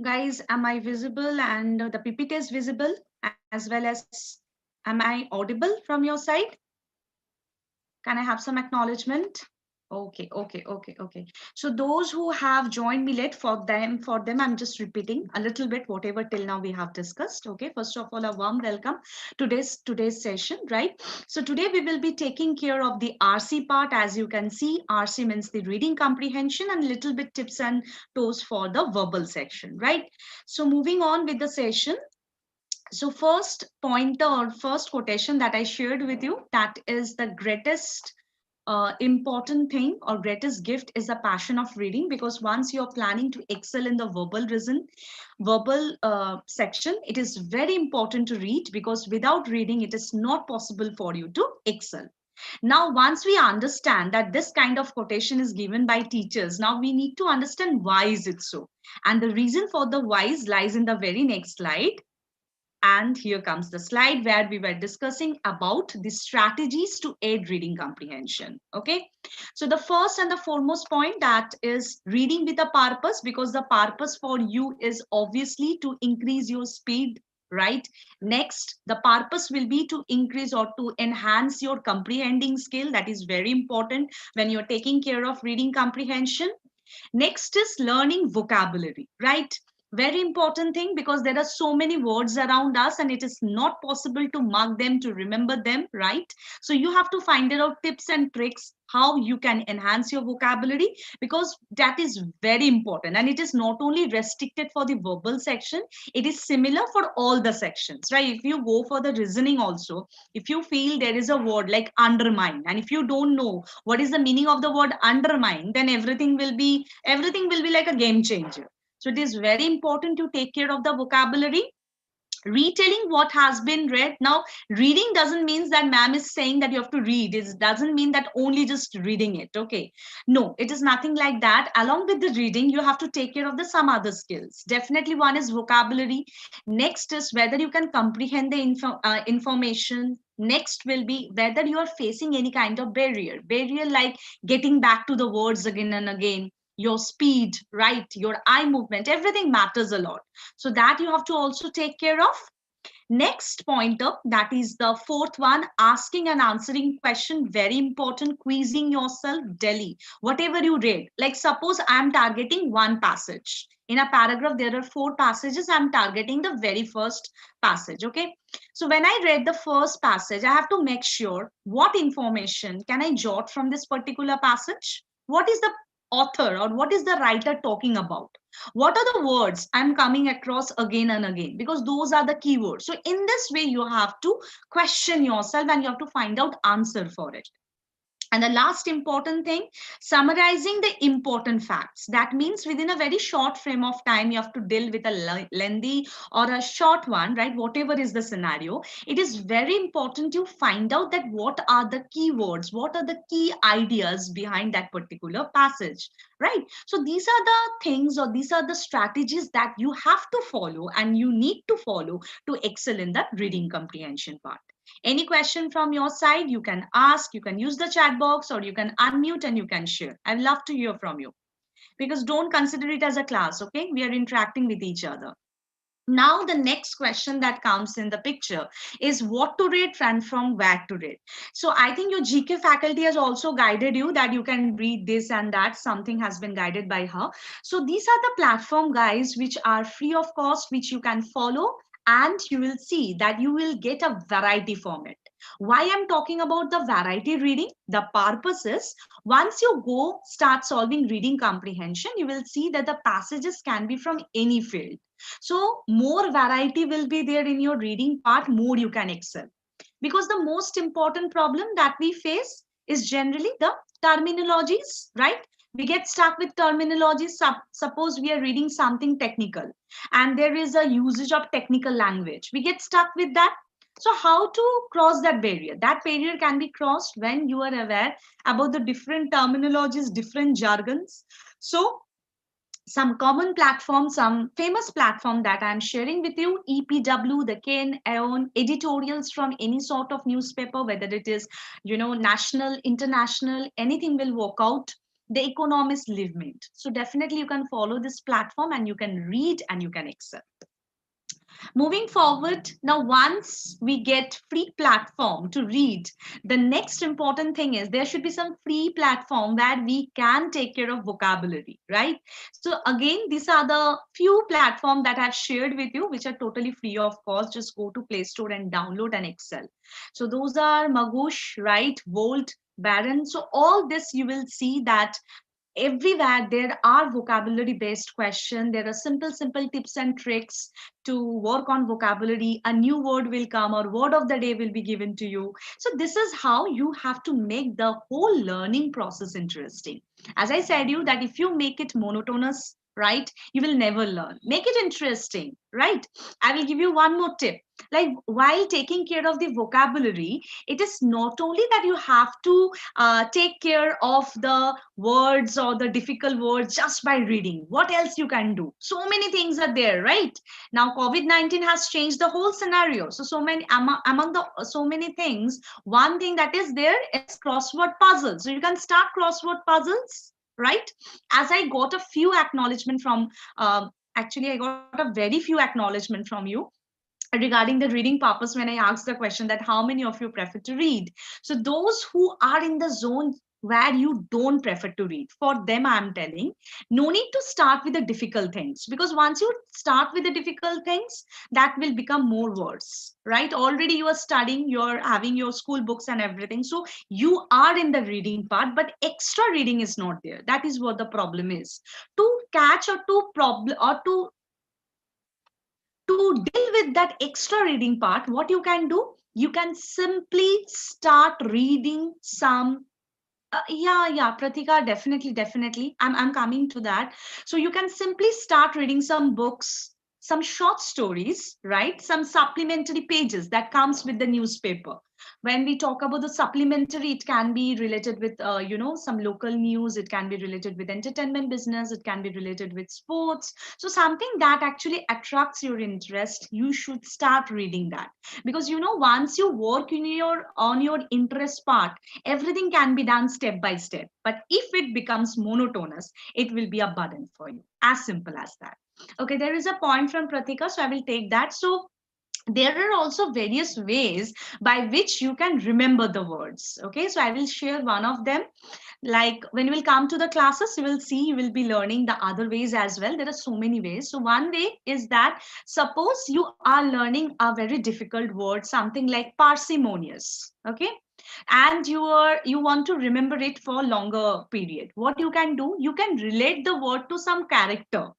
Guys, am I visible and the PPT is visible as well as am I audible from your side? Can I have some acknowledgement? Okay. So those who have joined me late, for them, I'm just repeating a little bit whatever till now we have discussed. Okay. First of all, a warm welcome today's session, right? So today we will be taking care of the RC part. As you can see, RC means the reading comprehension and little bit tips and toes for the verbal section, right? So moving on with the session. So first pointer or first quotation that I shared with you, that is the greatest important thing or greatest gift is the passion of reading, because once you're planning to excel in the verbal section, it is very important to read, because without reading it is not possible for you to excel. Now once we understand that this kind of quotation is given by teachers, now we need to understand why is it so, and the reason for the whys lies in the very next slide. And here comes the slide where we were discussing about the strategies to aid reading comprehension. Okay. So the first and the foremost point, that is reading with a purpose, because the purpose for you is obviously to increase your speed, right? Next, the purpose will be to increase or to enhance your comprehending skill. That is very important when you're taking care of reading comprehension. Next is learning vocabulary, right? Very important thing, because there are so many words around us and it is not possible to mark them, to remember them, right? So you have to find out tips and tricks how you can enhance your vocabulary, because that is very important, and it is not only restricted for the verbal section, it is similar for all the sections, right? If you go for the reasoning also, if you feel there is a word like undermine, and if you don't know what is the meaning of the word undermine, then everything will be like a game changer. So it is very important to take care of the vocabulary. Retelling what has been read. Now reading doesn't mean that ma'am is saying that you have to read, it doesn't mean that only just reading it. Okay, no, it is nothing like that. Along with the reading, you have to take care of the some other skills. Definitely one is vocabulary. Next is whether you can comprehend the information. Next will be whether you are facing any kind of barrier like getting back to the words again and again. Your speed, right? Your eye movement, everything matters a lot. So that you have to also take care of. Next pointer, that is the fourth one, asking and answering question. Very important. Quizzing yourself daily, whatever you read. Like suppose I'm targeting one passage in a paragraph, there are 4 passages, I'm targeting the very first passage. Okay, so when I read the first passage, I have to make sure what information can I jot from this particular passage. What is the author or what is the writer talking about? What are the words I'm coming across again and again, because those are the keywords. So in this way you have to question yourself and you have to find out answer for it. And the last important thing, summarizing the important facts. That means within a very short frame of time, you have to deal with a lengthy or a short one, right? Whatever is the scenario, it is very important to find out that what are the keywords, what are the key ideas behind that particular passage, right? So these are the things, or these are the strategies that you have to follow and you need to follow to excel in the reading comprehension part. Any question from your side, you can ask, you can use the chat box, or you can unmute and you can share. I'd love to hear from you, because don't consider it as a class, okay? We are interacting with each other. Now, the next question that comes in the picture is what to read and from where to read. So I think your GK faculty has also guided you that you can read this and that. Something has been guided by her. So these are the platform, guys, which are free of cost, which you can follow, and you will see that you will get a variety from it. Why I'm talking about the variety reading? The purpose is once you go start solving reading comprehension, you will see that the passages can be from any field. So more variety will be there in your reading part, more you can excel. Because the most important problem that we face is generally the terminologies, right? We get stuck with terminologies. Suppose we are reading something technical and there is a usage of technical language. We get stuck with that. So how to cross that barrier? That barrier can be crossed when you are aware about the different terminologies, different jargons. So some common platform, some famous platform that I'm sharing with you, EPW, the Ken, Aeon, editorials from any sort of newspaper, whether it is, national, international, anything will work out. the economist live mint. So definitely you can follow this platform and you can read and you can excel. Moving forward, now once we get free platform to read, the next important thing is there should be some free platform where we can take care of vocabulary, right? So again, these are the few platforms that I've shared with you, which are totally free of cost. Just go to Play Store and download and excel. So those are Magoosh, right? Volt, Baron. So all this you will see that everywhere there are vocabulary based questions. There are simple tips and tricks to work on vocabulary. A new word will come or word of the day will be given to you. So this is how you have to make the whole learning process interesting. As I said you that if you make it monotonous, right, you will never learn. Make it interesting, right? I will give you one more tip. Like while taking care of the vocabulary, it is not only that you have to take care of the words or the difficult words just by reading. What else you can do? So many things are there, right? Now COVID-19 has changed the whole scenario. So many among the so many things, one thing that is there is crossword puzzles. So you can start crossword puzzles, right? As I got a few acknowledgement from actually I got a very few acknowledgement from you regarding the reading purpose when I asked the question that how many of you prefer to read. So those who are in the zone where you don't prefer to read, for them I'm telling, no need to start with the difficult things, because once you start with the difficult things, that will become more worse, right? Already you are studying, you're having your school books and everything, so you are in the reading part, but extra reading is not there. That is what the problem is. To catch or to problem or to deal with that extra reading part, what you can do, you can simply start reading some yeah, Pratika, definitely. I'm coming to that. So you can simply start reading some books, some short stories, right? Some supplementary pages that comes with the newspaper. When we talk about the supplementary, it can be related with, some local news. It can be related with entertainment business. It can be related with sports. So something that actually attracts your interest, you should start reading that, because once you work in your on your interest part, everything can be done step by step. But if it becomes monotonous, it will be a burden for you. As simple as that. Okay, there is a point from Pratika, so I will take that. So there are also various ways by which you can remember the words. Okay, so I will share one of them. Like when you will come to the classes, you will see, you will be learning the other ways as well. There are so many ways. So one way is that suppose you are learning a very difficult word, something like parsimonious. Okay, and you want to remember it for longer period. What you can do, you can relate the word to some character.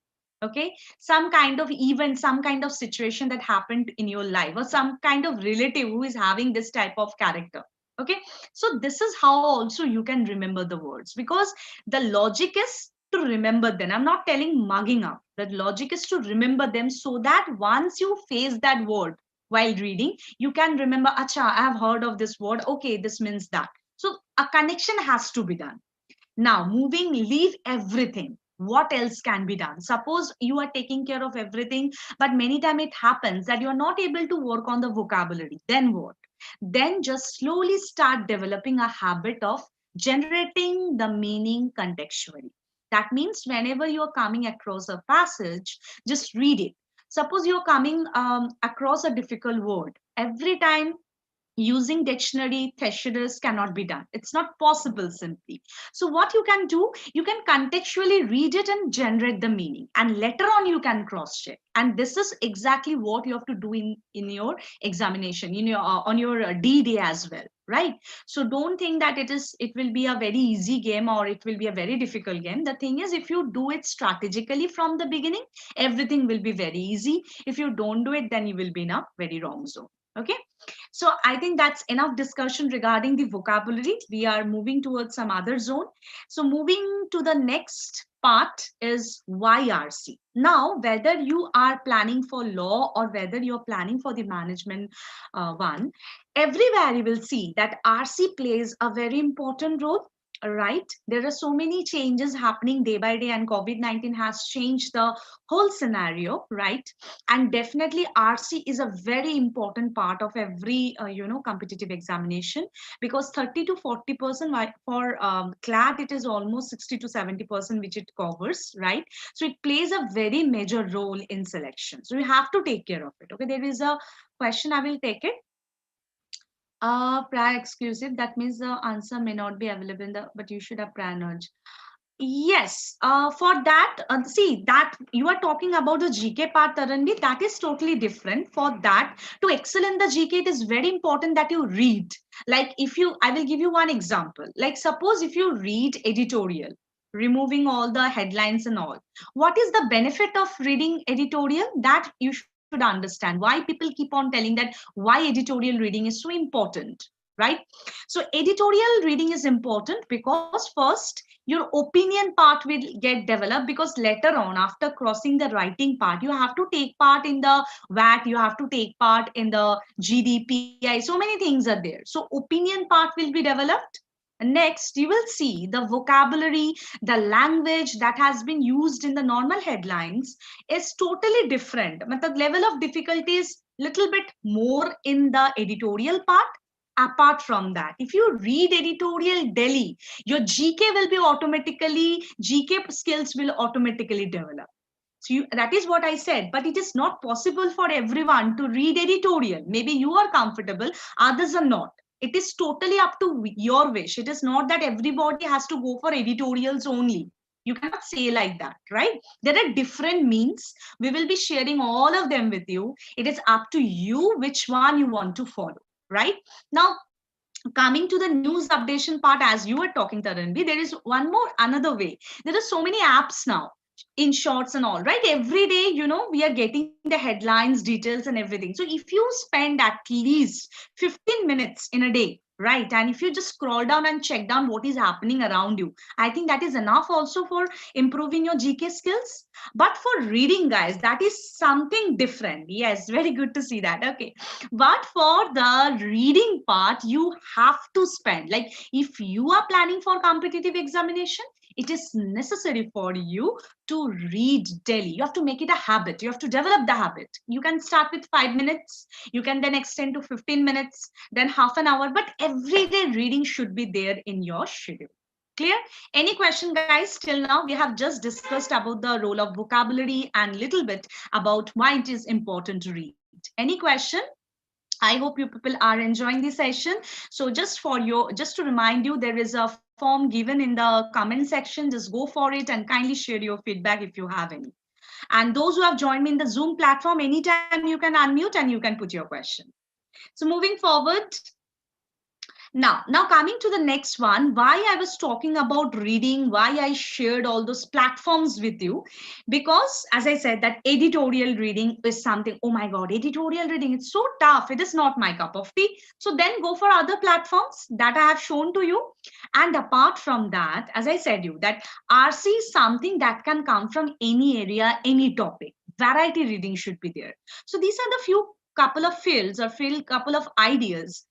Okay, some kind of event, some kind of situation that happened in your life, or some kind of relative who is having this type of character. Okay, so this is how also you can remember the words, because the logic is to remember them. I'm not telling mugging up. The logic is to remember them, so that once you face that word while reading, you can remember, acha, I have heard of this word. Okay, this means that. So a connection has to be done. Now, moving, leave everything. What else can be done? Suppose you are taking care of everything, but many times it happens that you are not able to work on the vocabulary. Then what? Then just slowly start developing a habit of generating the meaning contextually. That means whenever you are coming across a passage, just read it. Suppose you're coming across a difficult word. Every time using dictionary thesaurus cannot be done. It's not possible simply. So what you can do, you can contextually read it and generate the meaning, and later on you can cross check. And this is exactly what you have to do in your examination, in your on your D-Day as well, right? So don't think that it will be a very easy game or it will be a very difficult game. The thing is, if you do it strategically from the beginning, everything will be very easy. If you don't do it, then you will be in a very wrong zone. Okay, so I think that's enough discussion regarding the vocabulary. We are moving towards some other zone. So moving to the next part is YRC. Now, whether you are planning for law or whether you're planning for the management one, everywhere you will see that RC plays a very important role. right? There are so many changes happening day by day, and COVID-19 has changed the whole scenario, right? And definitely RC is a very important part of every competitive examination, because 30 to 40% for CLAT it is almost 60 to 70% which it covers, right? So it plays a very major role in selection, so you have to take care of it. Okay, there is a question, I will take it. Prior exclusive, that means the answer may not be available in the, but you should have prior knowledge. Yes, for that, see that you are talking about the GK part, Taranvi, that is totally different. For that, to excel in the GK, it is very important that you read. Like if you, I will give you one example. Like suppose if you read editorial, removing all the headlines and all, what is the benefit of reading editorial? That you should understand. Why people keep on telling that why editorial reading is so important, right? So editorial reading is important because first your opinion part will get developed, because later on after crossing the writing part you have to take part in the VAT, you have to take part in the GDPI, so many things are there. So opinion part will be developed. Next, you will see the vocabulary, the language that has been used in the normal headlines is totally different. But the level of difficulty is little bit more in the editorial part. Apart from that, if you read editorial daily, your GK will be automatically, GK skills will automatically develop. So that is what I said, but it is not possible for everyone to read editorial. Maybe you are comfortable, others are not. It is totally up to your wish. It is not that everybody has to go for editorials only. You cannot say like that, right? There are different means. We will be sharing all of them with you. It is up to you which one you want to follow, right? Now, coming to the news updation part, as you were talking, Taranvi, there is one more another way. There are so many apps now in shorts and all, right? Every day, we are getting the headlines, details, and everything. So if you spend at least 15 minutes in a day, right, and if you just scroll down and check down what is happening around you, I think that is enough also for improving your GK skills. But for reading, guys, that is something different. Yes, very good to see that. Okay, but for the reading part, you have to spend, like if you are planning for competitive examination, it is necessary for you to read daily. You have to make it a habit. You have to develop the habit. You can start with 5 minutes. You can then extend to 15 minutes, then half an hour. But everyday reading should be there in your schedule. Clear? Any question, guys? Till now, we have just discussed about the role of vocabulary and little bit about why it is important to read. Any question? I hope you people are enjoying the session. So just to remind you, there is a form given in the comment section. Just go for it and kindly share your feedback if you have any. And those who have joined me in the Zoom platform, anytime you can unmute and you can put your question. So moving forward, now coming to the next one, why I was talking about reading, why I shared all those platforms with you, because as I said that editorial reading is something, oh my God, editorial reading, it's so tough. It is not my cup of tea. So then go for other platforms that I have shown to you. And apart from that, as I said you, that RC is something that can come from any area, any topic. Variety reading should be there. So these are the few couple of fields or couple of areas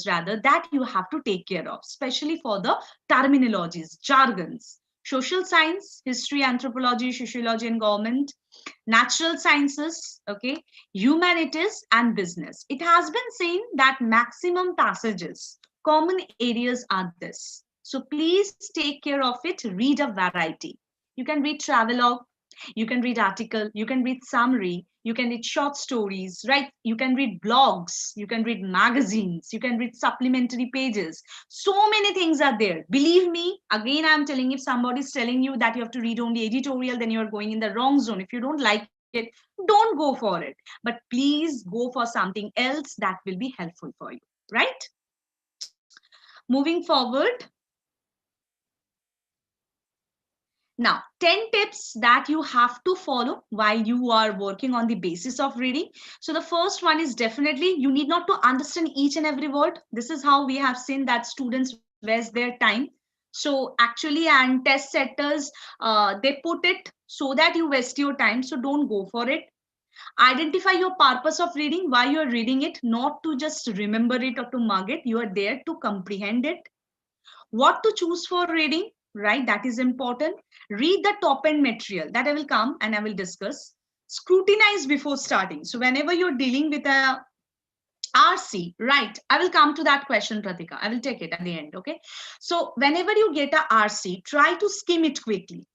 rather, that you have to take care of, especially for the terminologies, jargons. Social science, history, anthropology, sociology, and government, natural sciences, okay, humanities, and business. It has been seen that maximum passages, common areas are this. So please take care of it. Read a variety. You can read travelogue, you can read article, you can read summary, you can read short stories, right? You can read blogs, you can read magazines, you can read supplementary pages. So many things are there. Believe me, again, I'm telling, if somebody is telling you that you have to read only editorial, then you're going in the wrong zone. If you don't like it, don't go for it. But please go for something else that will be helpful for you, right? Moving forward, now, 10 tips that you have to follow while you are working on the basis of reading. So the first one is definitely you need not to understand each and every word. This is how we have seen that students waste their time. So actually, and test setters, they put it so that you waste your time. So don't go for it. Identify your purpose of reading, why you are reading it, not to just remember it or to mug it. You are there to comprehend it. What to choose for reading, right? That is important. Read the top end material that I will come and I will discuss. Scrutinize before starting. So whenever you're dealing with a RC, right? I will come to that question, Pratika. I will take it at the end, okay? So whenever you get a RC, try to skim it quickly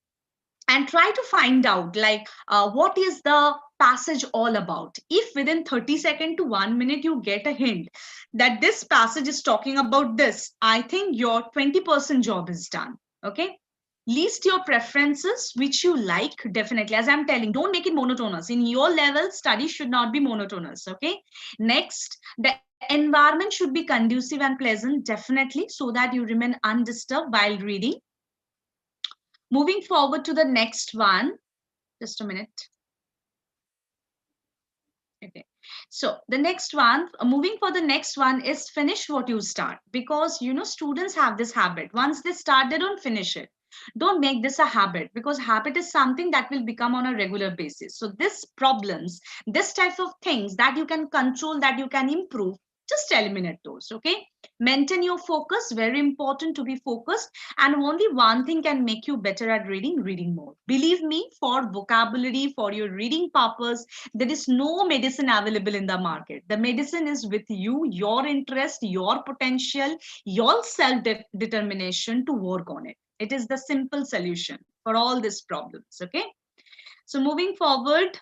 and try to find out like what is the passage all about. If within 30 seconds to 1 minute you get a hint that this passage is talking about this, I think your 20% job is done. Okay, list your preferences which you like. Definitely, as I'm telling, don't make it monotonous. In your level, study should not be monotonous. Okay, next, the environment should be conducive and pleasant, definitely, so that you remain undisturbed while reading. Moving forward to the next one, just a minute. Okay, so the next one, moving for the next one is finish what you start, because you know students have this habit. Once they start, they don't finish it. Don't make this a habit, because habit is something that will become on a regular basis. So this problems, this type of things that you can control, that you can improve, just eliminate those. Okay, maintain your focus. Very important to be focused, and only one thing can make you better at reading more. Believe me, for vocabulary, for your reading purpose, there is no medicine available in the market. The medicine is with you, your interest, your potential, your self determination to work on it. It is the simple solution for all these problems. Okay, so moving forward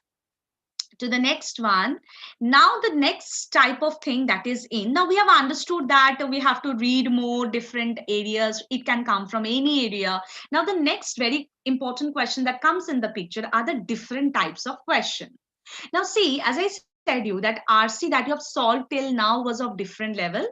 to the next one. Now the next type of thing that is in, now we have understood that we have to read more different areas. It can come from any area. Now the next very important question that comes in the picture are the different types of question. Now see, as I said you, that RC that you have solved till now was of different level.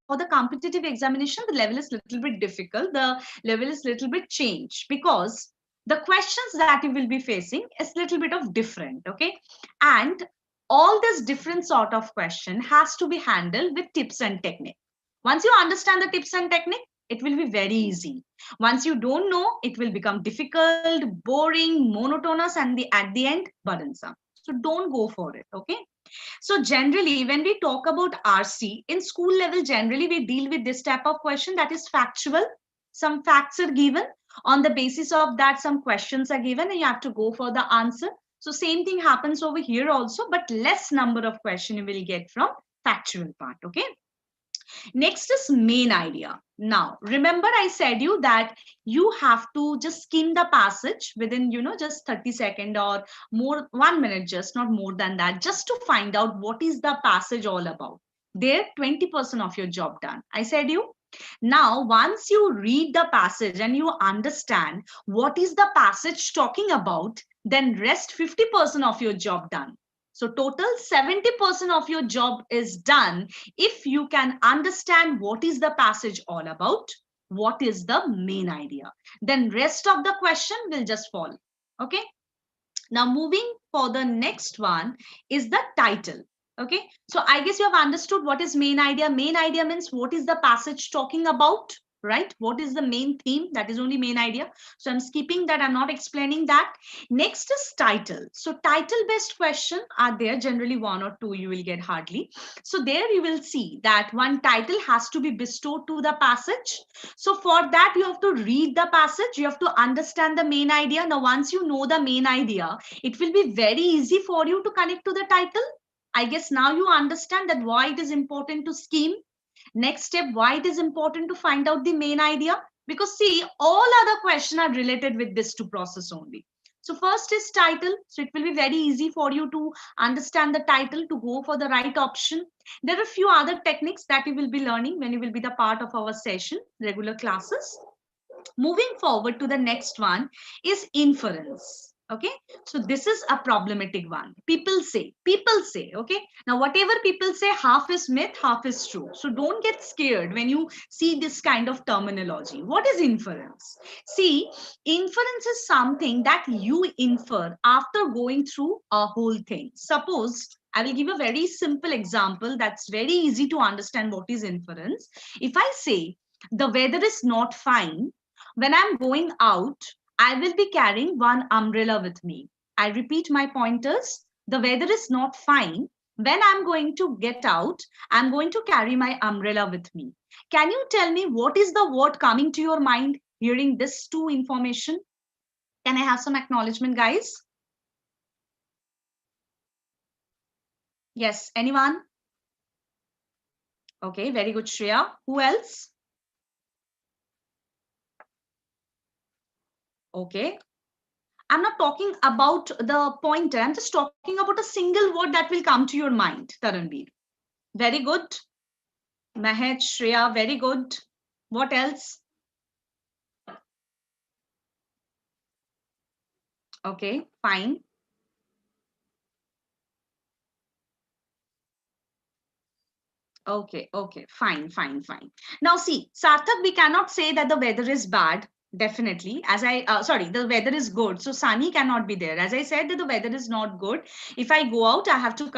For the competitive examination, the level is little bit difficult. The level is little bit changed, because the questions that you will be facing is little bit of different. Okay, and all this different sort of question has to be handled with tips and technique. Once you understand the tips and technique, it will be very easy. Once you don't know, it will become difficult, boring, monotonous, and at the end burdensome. So don't go for it. Okay, so generally when we talk about RC in school level, generally we deal with this type of question, that is factual. Some facts are given, on the basis of that some questions are given, and you have to go for the answer. So same thing happens over here also, but less number of question you will get from factual part. Okay, next is main idea. Now remember, I said you that you have to just skim the passage within just 30 seconds or more, 1 minute, just not more than that, just to find out what is the passage all about. There 20% of your job done, I said you. Now once you read the passage and you understand what is the passage talking about, then rest 50% of your job done. So total 70% of your job is done if you can understand what is the passage all about, what is the main idea. Then rest of the question will just fall. Okay. Now moving for the next one is the title. Okay. So I guess you have understood what is main idea. Main idea means what is the passage talking about, right? What is the main theme? That is only main idea. So I'm skipping that. I'm not explaining that. Next is title. So title based question are there, generally one or two you will get hardly. So there you will see that one title has to be bestowed to the passage. So for that you have to read the passage, you have to understand the main idea. Now once you know the main idea, it will be very easy for you to connect to the title. I guess now you understand that why it is important to scheme. Next step, why it is important to find out the main idea, because see, all other questions are related with this two process only. So first is title. So it will be very easy for you to understand the title to go for the right option. There are a few other techniques that you will be learning when you will be the part of our session, regular classes. Moving forward to the next one is inference. Okay, so this is a problematic one. People say, okay. Now whatever people say, half is myth, half is true. So don't get scared when you see this kind of terminology. What is inference? See, inference is something that you infer after going through a whole thing. Suppose I will give a very simple example that's very easy to understand what is inference. If I say the weather is not fine, when I'm going out, I will be carrying one umbrella with me. I repeat my pointers. The weather is not fine. When I'm going to get out, I'm going to carry my umbrella with me. Can you tell me what is the word coming to your mind hearing this two information? Can I have some acknowledgement, guys? Yes, anyone? Okay, very good, Shreya. Who else? Okay. I'm not talking about the pointer. I'm just talking about a single word that will come to your mind, Taranveer. Very good. Mahet, Shreya, very good. What else? Okay, fine. Okay, fine, fine, fine. Now see, Sarthak, we cannot say that the weather is bad. Definitely, sorry, the weather is good. So sunny cannot be there. As I said that the weather is not good. If I go out, I have to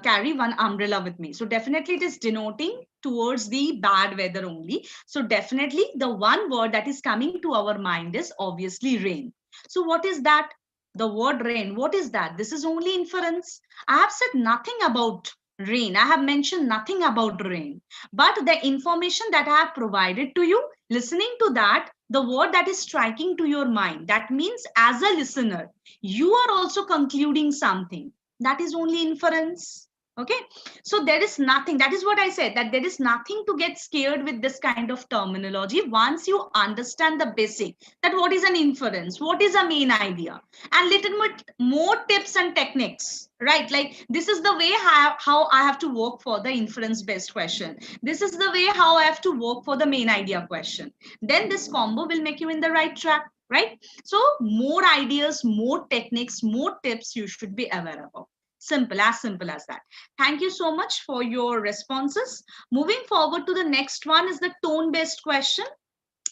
carry one umbrella with me. So definitely it is denoting towards the bad weather only. So definitely the one word that is coming to our mind is obviously rain. So what is that? The word rain. What is that? This is only inference. I have said nothing about rain. I have mentioned nothing about rain, but the information that I have provided to you, listening to that, the word that is striking to your mind, that means as a listener, you are also concluding something. That is only inference. Okay, so there is nothing, that is what I said, that there is nothing to get scared with this kind of terminology once you understand the basic, that what is an inference, what is a main idea, and little bit more tips and techniques, right? Like this is the way how I have to work for the inference based question, this is the way how I have to work for the main idea question, then this combo will make you in the right track, right? So more ideas, more techniques, more tips you should be aware of. Simple as that. Thank you so much for your responses. Moving forward to the next one is the tone based question.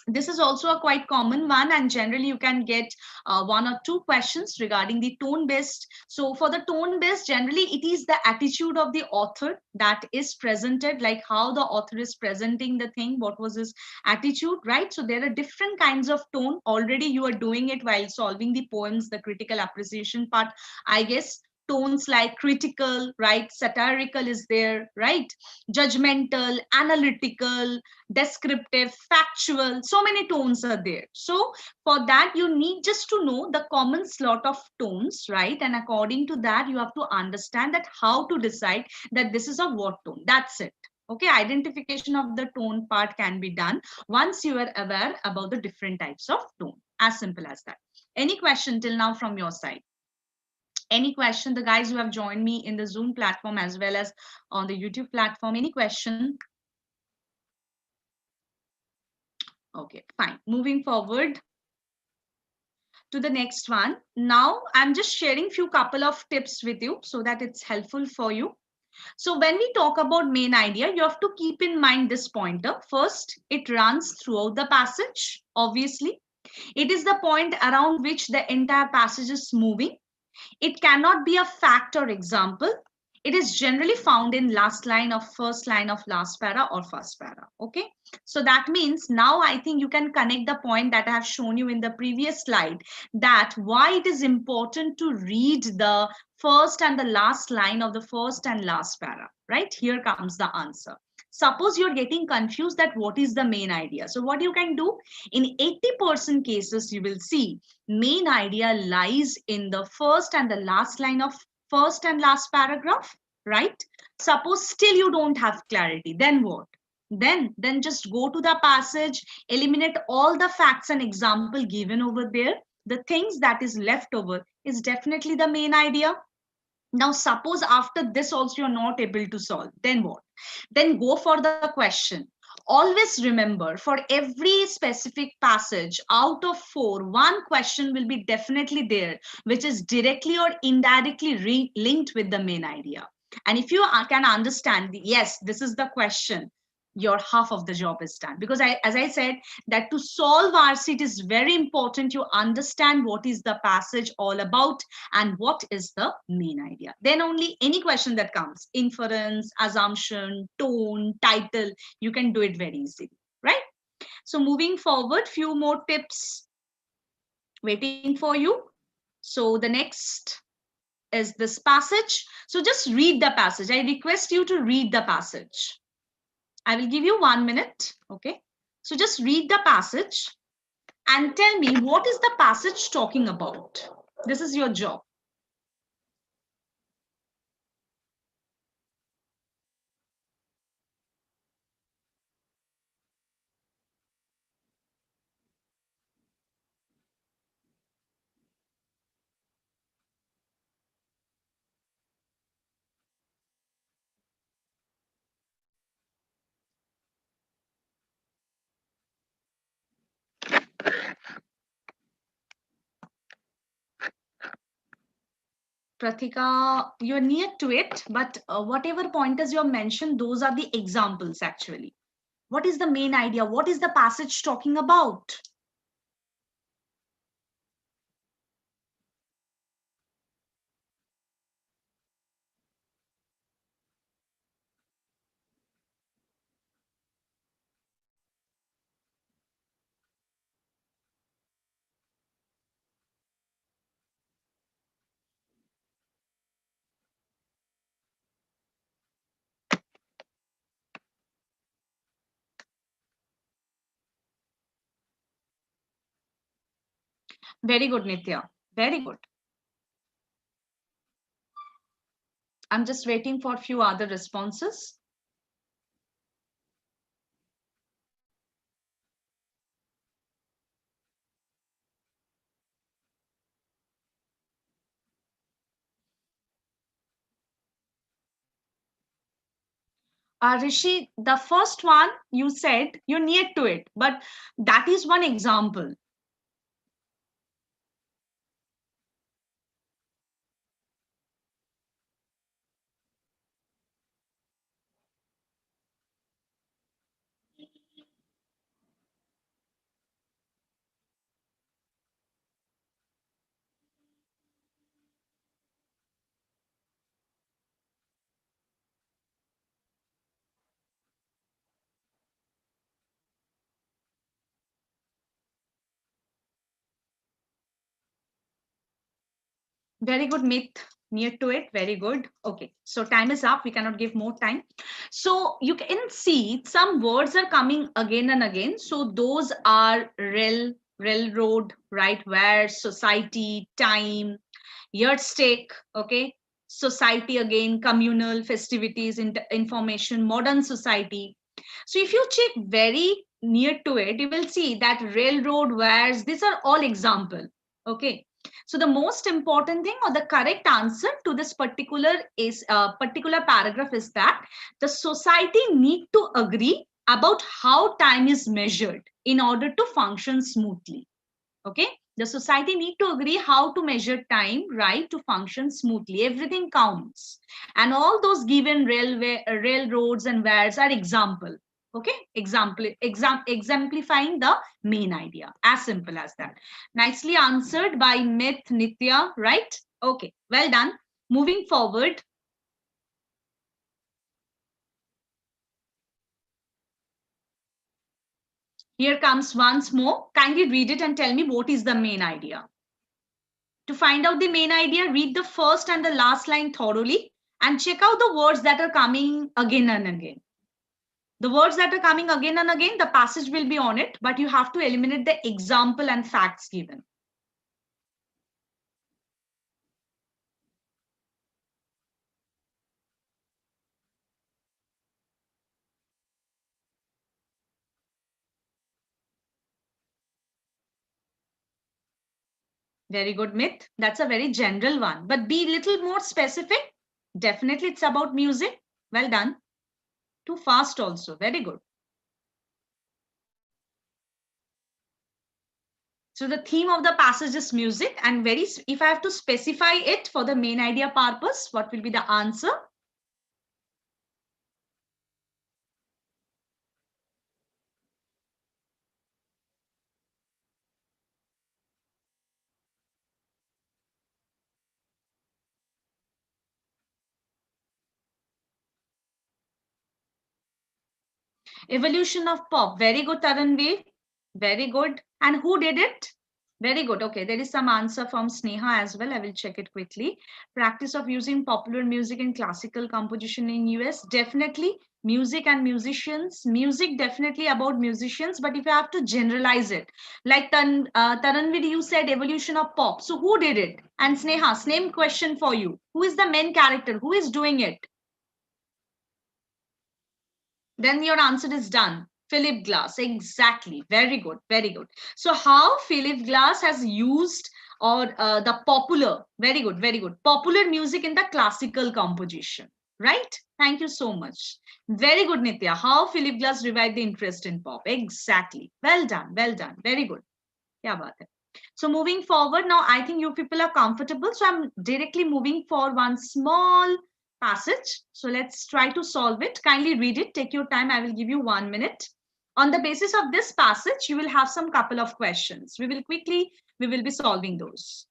This is also a quite common one, and generally you can get one or two questions regarding the tone based. So for the tone based, generally it is the attitude of the author that is presented, like how the author is presenting the thing, what was his attitude, right? So there are different kinds of tone. Already you are doing it while solving the poems, the critical appreciation part, I guess. Tones like critical, right? Satirical is there, right? Judgmental, analytical, descriptive, factual, so many tones are there. So for that you need just to know the common slot of tones, right? And according to that you have to understand that how to decide that this is a what tone. That's it. Okay, identification of the tone part can be done once you are aware about the different types of tone. As simple as that. Any question till now from your side? Any question? The guys who have joined me in the Zoom platform as well as on the YouTube platform, any question? Okay, fine. Moving forward to the next one. Now I'm just sharing few couple of tips with you so that it's helpful for you. So when we talk about main idea, you have to keep in mind this pointer. First, it runs throughout the passage. Obviously, it is the point around which the entire passage is moving. It cannot be a fact or example. It is generally found in last line of first line of last para or first para. Okay. So that means now I think you can connect the point that I have shown you in the previous slide, that why it is important to read the first and the last line of the first and last para, right? Here comes the answer. Suppose you're getting confused that what is the main idea. So what you can do, in 80% cases, you will see main idea lies in the first and the last line of first and last paragraph, right? Suppose still you don't have clarity, then what? Then just go to the passage, eliminate all the facts and example given over there. The things that is left over is definitely the main idea. Now suppose after this also you're not able to solve, then what? Then go for the question. Always remember, for every specific passage out of 4, one question will be definitely there which is directly or indirectly linked with the main idea. And if you can understand, yes, this is the question, your half of the job is done. Because as I said, that to solve RC, it is very important you understand what is the passage all about and what is the main idea. Then only any question that comes, inference, assumption, tone, title, you can do it very easily, right? So moving forward, few more tips waiting for you. So the next is this passage. So just read the passage. I request you to read the passage. I will give you 1 minute. Okay. So just read the passage and tell me what is the passage talking about. This is your job. Pratika, you're near to it, but whatever pointers you have mentioned, those are the examples actually. What is the main idea? What is the passage talking about? Very good, Nitya. Very good. I'm just waiting for a few other responses. Rishi, the first one you said you're near to it, but that is one example. Very good, myth. Near to it. Very good. Okay. So time is up. We cannot give more time. So you can see some words are coming again and again. So those are railroad, right? Where, society, time, yardstick, okay? Society again, communal, festivities, information, modern society. So if you check very near to it, you will see that railroad, wares, these are all example. Okay. So the most important thing or the correct answer to this particular paragraph is that the society need to agree about how time is measured in order to function smoothly. Okay, the society need to agree how to measure time, right, to function smoothly. Everything counts, and all those given railroads and wares are example. Okay, exemplifying the main idea. As simple as that. Nicely answered by Myth Nitya, right? Okay, well done. Moving forward. Here comes once more. Kindly read it and tell me what is the main idea. To find out the main idea, read the first and the last line thoroughly and check out the words that are coming again and again. The words that are coming again and again, the passage will be on it, but you have to eliminate the example and facts given. Very good, Myth. That's a very general one, but be a little more specific. Definitely, it's about music. Well done. Too fast also. Very good. So the theme of the passage is music, and if I have to specify it for the main idea purpose, what will be the answer? Evolution of pop. Very good, Taranveer. Very good. And who did it? Very good. Okay, there is some answer from Sneha as well. I will check it quickly. Practice of using popular music in classical composition in US. Definitely music and musicians. Music definitely about musicians, but if you have to generalize it, like Taranvid, you said evolution of pop. So who did it? And Sneha, same question for you. Who is the main character? Who is doing it? Then your answer is done. Philip Glass, exactly. Very good, very good. So how Philip Glass has used or the popular, very good, very good, popular music in the classical composition, right? Thank you so much. Very good, Nitya. How Philip Glass revived the interest in pop. Exactly. Well done, well done. Very good. Kya baat hai. So moving forward now, I think you people are comfortable. So I'm directly moving for one small passage. So let's try to solve it. Kindly read it. Take your time. I will give you 1 minute. On the basis of this passage, you will have some couple of questions. We will be solving those.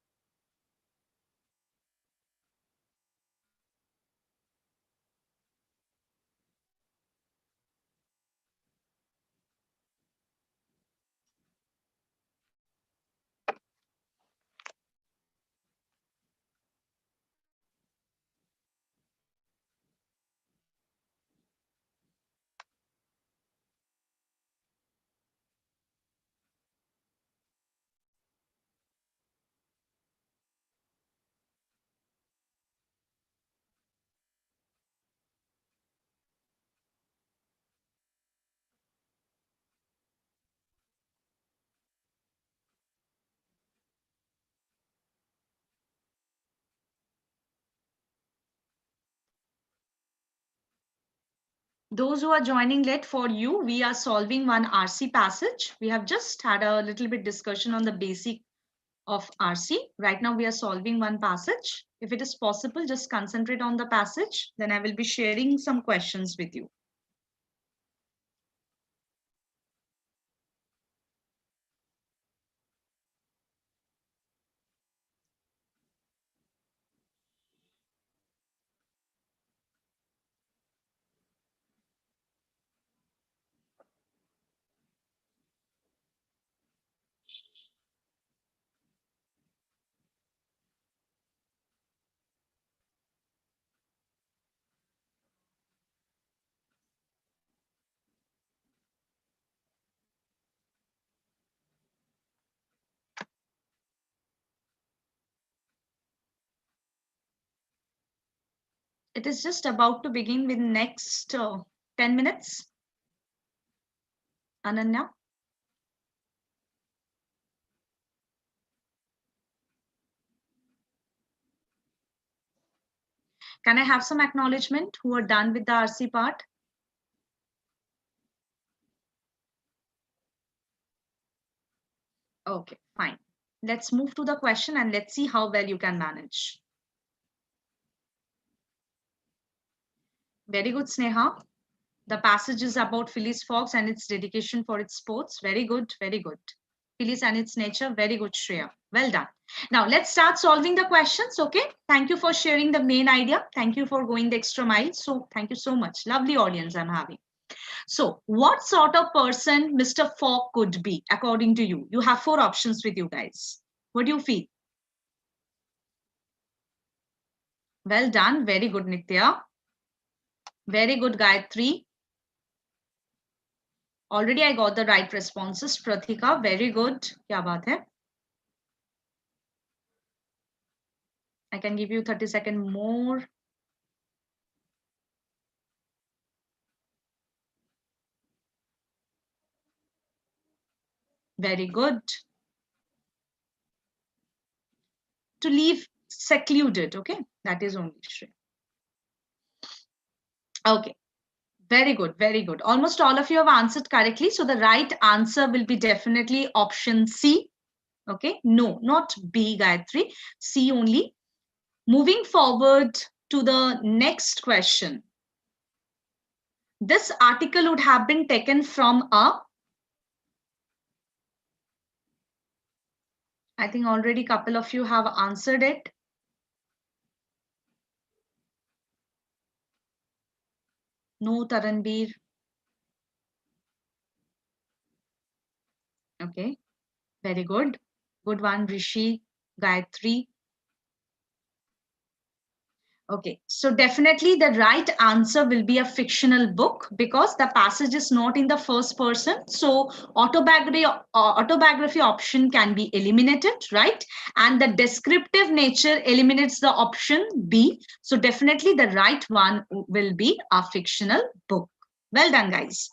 Those who are joining late, for you, we are solving one RC passage. We have just had a little bit discussion on the basic of RC. Right now we are solving one passage. If it is possible, just concentrate on the passage. Then I will be sharing some questions with you. It is just about to begin with next 10 minutes. Ananya, can I have some acknowledgement who are done with the RC part? Okay, fine. Let's move to the question and let's see how well you can manage. Very good, Sneha. The passage is about Phyllis Fox and its dedication for its sports. Very good, very good. Phyllis and its nature. Very good, Shreya. Well done. Now let's start solving the questions. Okay. Thank you for sharing the main idea. Thank you for going the extra mile. So thank you so much. Lovely audience I'm having. So what sort of person Mr. Fogg could be according to you? You have 4 options with you guys. What do you feel? Well done. Very good, Nitya. Very good, Gayatri. Already I got the right responses. Prathika, very good. Kya baat hai? I can give you 30-second more. Very good. To leave secluded, okay? That is only Shreya. Okay. Very good, very good. Almost all of you have answered correctly. So the right answer will be definitely option C. Okay. No, not B, Gayatri. C only. Moving forward to the next question. This article would have been taken from a, I think already a couple of you have answered it. No, Taranbir. Okay. Very good. Good one, Rishi, Gayatri. Okay, so definitely the right answer will be a fictional book because the passage is not in the first person. So autobiography option can be eliminated, right? And the descriptive nature eliminates the option B. So definitely the right one will be a fictional book. Well done, guys.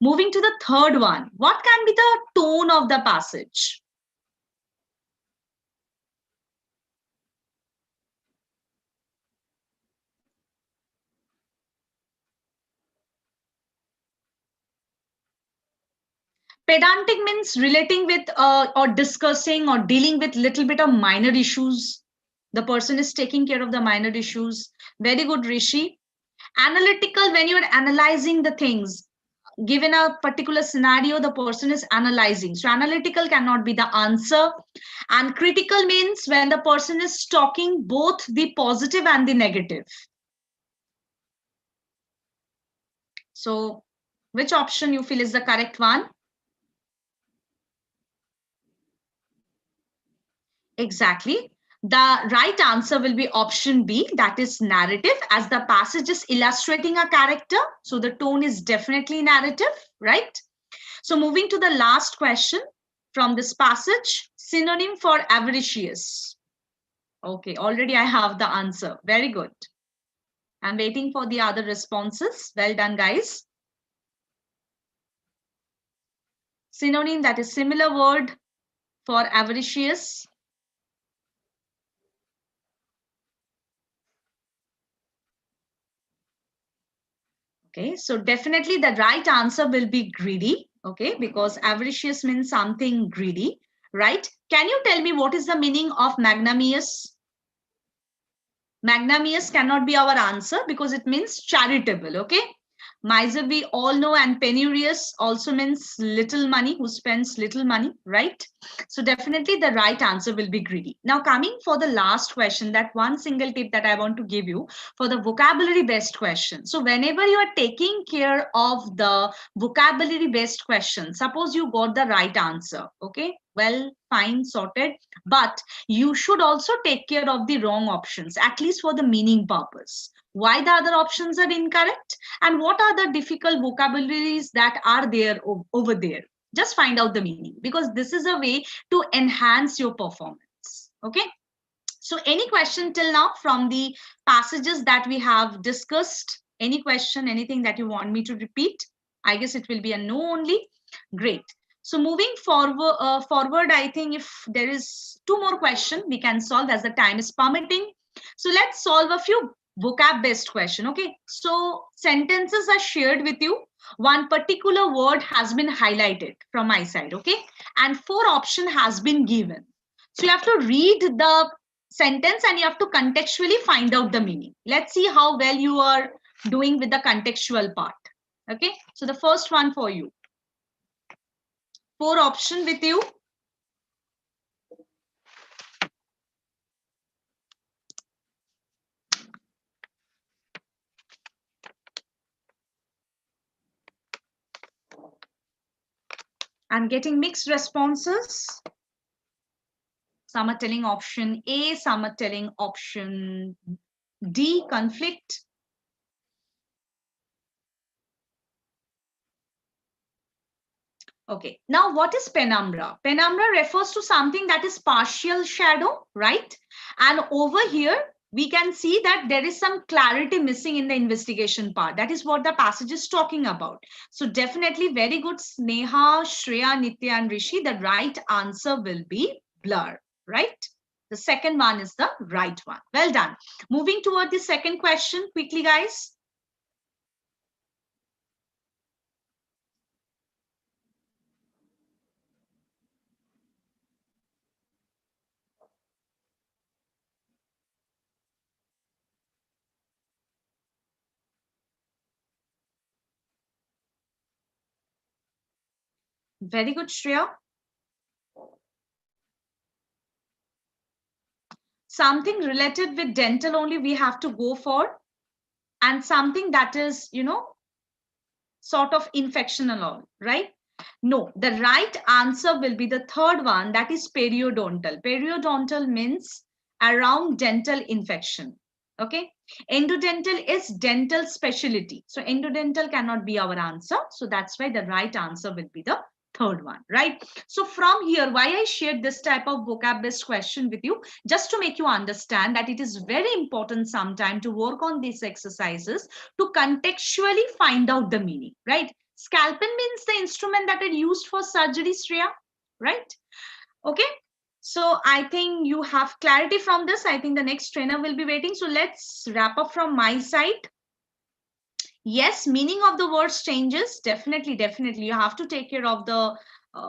Moving to the third one. What can be the tone of the passage? Pedantic means relating with or discussing or dealing with little bit of minor issues. The person is taking care of the minor issues. Very good, Rishi. Analytical, when you're analyzing the things, given a particular scenario, the person is analyzing. So analytical cannot be the answer. And critical means when the person is talking both the positive and the negative. So which option you feel is the correct one? Exactly. The right answer will be option B, that is narrative, as the passage is illustrating a character. So the tone is definitely narrative, right? So moving to the last question from this passage, synonym for avaricious. Okay, already I have the answer. Very good. I'm waiting for the other responses. Well done, guys. Synonym, that is similar word for avaricious. Okay, so definitely the right answer will be greedy. Okay, because avaricious means something greedy, right? Can you tell me what is the meaning of magnanimous? Magnanimous cannot be our answer because it means charitable. Okay, miser we all know, and penurious also means little money, who spends little money, right? So definitely the right answer will be greedy. Now coming for the last question, that one single tip that I want to give you for the vocabulary based question. So whenever you are taking care of the vocabulary based question, suppose you got the right answer, okay, well, fine, sorted, but you should also take care of the wrong options, at least for the meaning purpose. Why the other options are incorrect, and what are the difficult vocabularies that are there over there. Just find out the meaning, because this is a way to enhance your performance. Okay, so any question till now from the passages that we have discussed? Any question, anything that you want me to repeat? I guess it will be a no only. Great. So moving forward, I think if there is two more questions we can solve as the time is permitting. So let's solve a few vocab based question. Okay, so sentences are shared with you. One particular word has been highlighted from my side. Okay, and four option has been given. So you have to read the sentence and you have to contextually find out the meaning. Let's see how well you are doing with the contextual part. Okay, so the first one for you. Four option with you. I'm getting mixed responses. Some are telling option A, some are telling option D, conflict. Okay, now what is penumbra? Penumbra refers to something that is partial shadow, right? And over here, we can see that there is some clarity missing in the investigation part. That is what the passage is talking about. So definitely very good, Sneha, Shreya, Nitya and Rishi. The right answer will be blur, right? The second one is the right one. Well done. Moving toward the second question quickly, guys. Very good, Shreya. Something related with dental only we have to go for, and something that is, sort of infection and all, right? No, the right answer will be the third one, that is periodontal. Periodontal means around dental infection. Okay. Endodental is dental specialty. So endodental cannot be our answer. So that's why the right answer will be the third one, right? So from here, why I shared this type of vocab based question with you, just to make you understand that it is very important sometime to work on these exercises to contextually find out the meaning, right? Scalpel means the instrument that are used for surgery, Shreya, right? Okay. So I think you have clarity from this. I think the next trainer will be waiting. So let's wrap up from my side. Yes, meaning of the words changes. Definitely, definitely. You have to take care of the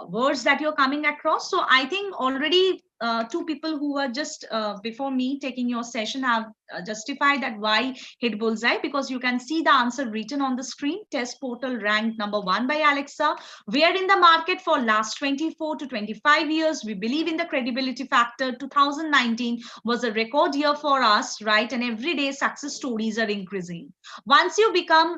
words that you're coming across. So I think already two people who were just before me taking your session have justified that why hit bullseye, because you can see the answer written on the screen. Test portal ranked #1 by Alexa. We are in the market for last 24 to 25 years. We believe in the credibility factor. 2019 was a record year for us, right? And every day success stories are increasing. Once you become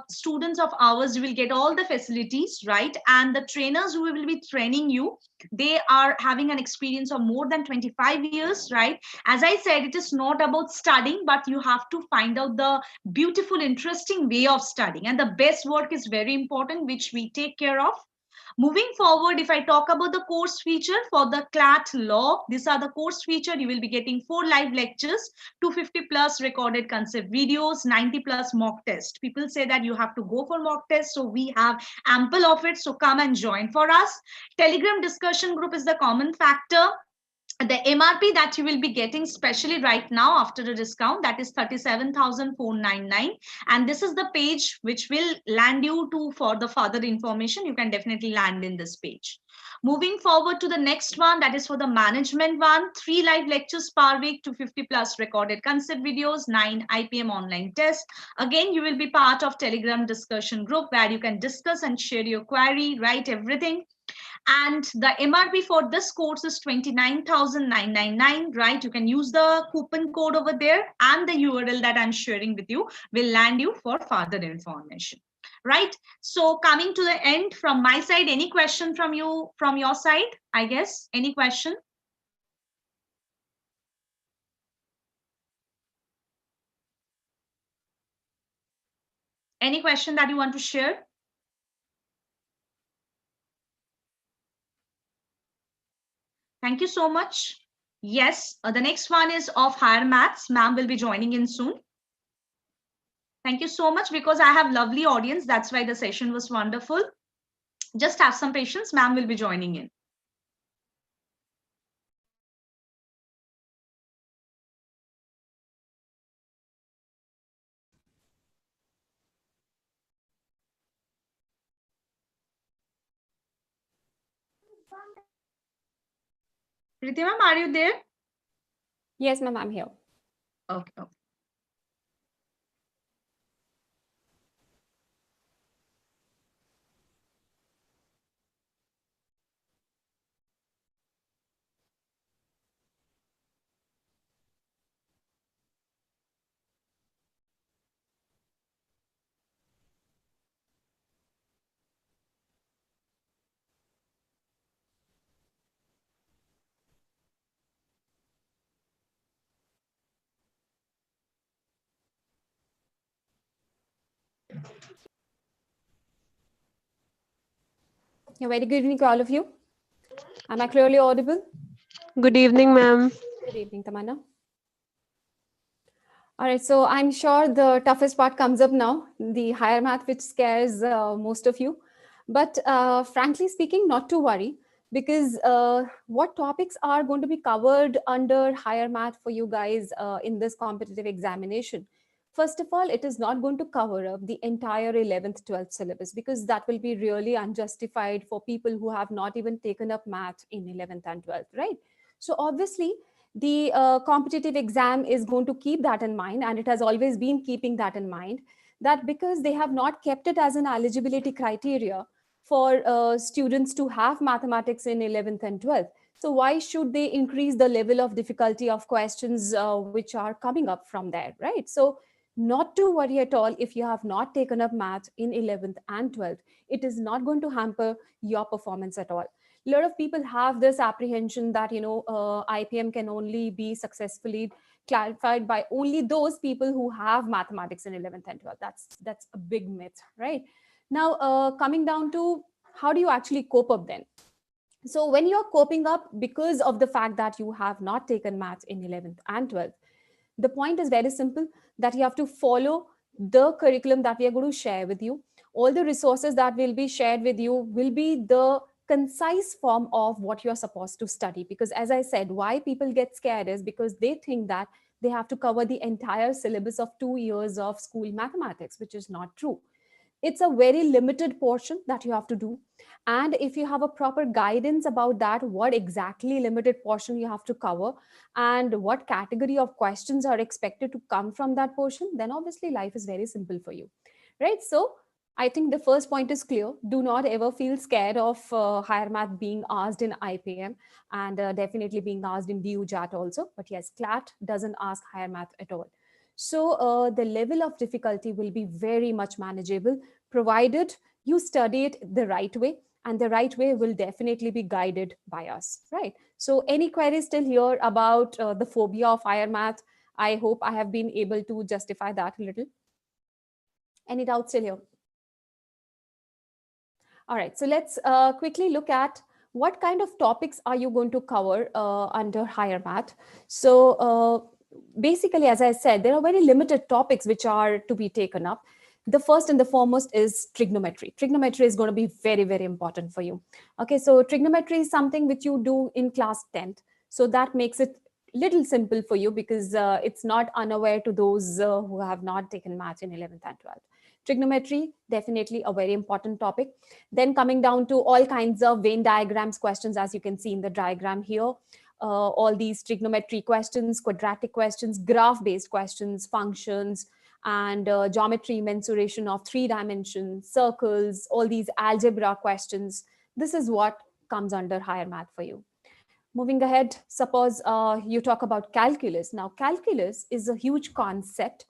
students of ours, you will get all the facilities, right? And the trainers who will be training you, they are having an experience of more than 25 years, right? As I said, it is not about studying, but you have to find out the beautiful, interesting way of studying. And the best work is very important, which we take care of. Moving forward, if I talk about the course feature for the CLAT law, these are the course feature. You will be getting 4 live lectures, 250 plus recorded concept videos, 90 plus mock test. People say that you have to go for mock test. So we have ample of it. So come and join for us. Telegram discussion group is the common factor. The MRP that you will be getting specially right now after the discount, that is 37,499, and this is the page which will land you to for the further information. You can definitely land in this page. Moving forward to the next one, that is for the management one. 3 live lectures per week, 250 plus recorded concept videos, 9 IPM online tests. Again, you will be part of Telegram discussion group where you can discuss and share your query, write everything. And the MRP for this course is 29,999, right? You can use the coupon code over there, and the URL that I'm sharing with you will land you for further information, right? So coming to the end from my side, any question from you, from your side, I guess? Any question? Any question that you want to share? Thank you so much. Yes, the next one is of higher maths. Ma'am will be joining in soon. Thank you so much, because I have lovely audience. That's why the session was wonderful. Just have some patience. Ma'am will be joining in. Priti ma'am, are you there? Yes, ma'am, I'm here. Okay. Yeah, very good evening to all of you. Am I clearly audible? Good evening, ma'am. Good evening, Tamanna. All right, so I'm sure the toughest part comes up now, the higher math, which scares most of you. But frankly speaking, not to worry, because what topics are going to be covered under higher math for you guys in this competitive examination? First of all, it is not going to cover up the entire 11th, 12th syllabus, because that will be really unjustified for people who have not even taken up math in 11th and 12th, right? So obviously, the competitive exam is going to keep that in mind, and it has always been keeping that in mind, that because they have not kept it as an eligibility criteria for students to have mathematics in 11th and 12th. So why should they increase the level of difficulty of questions which are coming up from there, right? So Not to worry at all if you have not taken up math in 11th and 12th. It is not going to hamper your performance at all. A lot of people have this apprehension that, IPM can only be successfully clarified by only those people who have mathematics in 11th and 12th. That's a big myth, right? Now, coming down to how do you actually cope up then? So when you're coping up because of the fact that you have not taken maths in 11th and 12th, the point is very simple, that you have to follow the curriculum that we are going to share with you. All the resources that will be shared with you will be the concise form of what you're supposed to study. Because as I said, why people get scared is because they think that they have to cover the entire syllabus of 2 years of school mathematics, which is not true. It's a very limited portion that you have to do. And if you have a proper guidance about that, what exactly limited portion you have to cover and what category of questions are expected to come from that portion, then obviously life is very simple for you, right? So I think the first point is clear. Do not ever feel scared of higher math being asked in IPM, and definitely being asked in DUJAT also. But yes, CLAT doesn't ask higher math at all. So the level of difficulty will be very much manageable, provided you study it the right way, and the right way will definitely be guided by us, right? So any queries still here about the phobia of higher math? I hope I have been able to justify that a little. Any doubts still here? All right, so let's quickly look at what kind of topics are you going to cover under higher math. So basically, as I said, there are very limited topics which are to be taken up. The first and the foremost is trigonometry. Trigonometry is going to be very, very important for you. Okay, so trigonometry is something which you do in class 10th. So that makes it little simple for you, because it's not unaware to those who have not taken math in 11th and 12th. Trigonometry, definitely a very important topic. Then coming down to all kinds of Venn diagrams questions, as you can see in the diagram here. All these trigonometry questions, quadratic questions, graph-based questions, functions, and geometry, mensuration of 3 dimensions, circles, all these algebra questions. This is what comes under higher math for you. Moving ahead, suppose you talk about calculus. Now, calculus is a huge concept.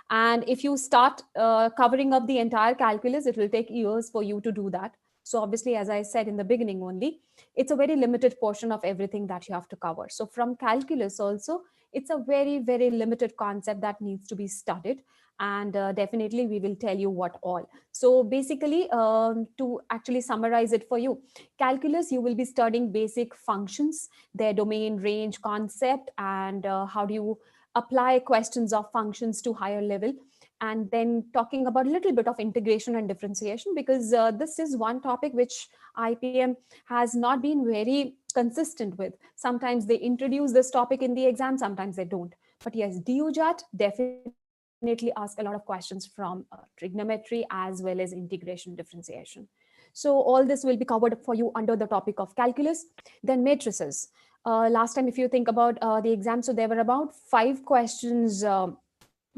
And if you start covering up the entire calculus, it will take years for you to do that. So obviously, as I said in the beginning only, it's a very limited portion of everything that you have to cover. So from calculus also, it's a very, very limited concept that needs to be studied. And definitely we will tell you what all. So basically, to actually summarize it for you, calculus, you will be studying basic functions, their domain, range, concept, and how do you apply questions of functions to higher level. And then talking about a little bit of integration and differentiation, because this is one topic which IPM has not been very consistent with. Sometimes they introduce this topic in the exam, sometimes they don't. But yes, DUJAT definitely ask a lot of questions from trigonometry as well as integration differentiation. So all this will be covered for you under the topic of calculus. Then matrices. Last time, if you think about the exam, so there were about 5 questions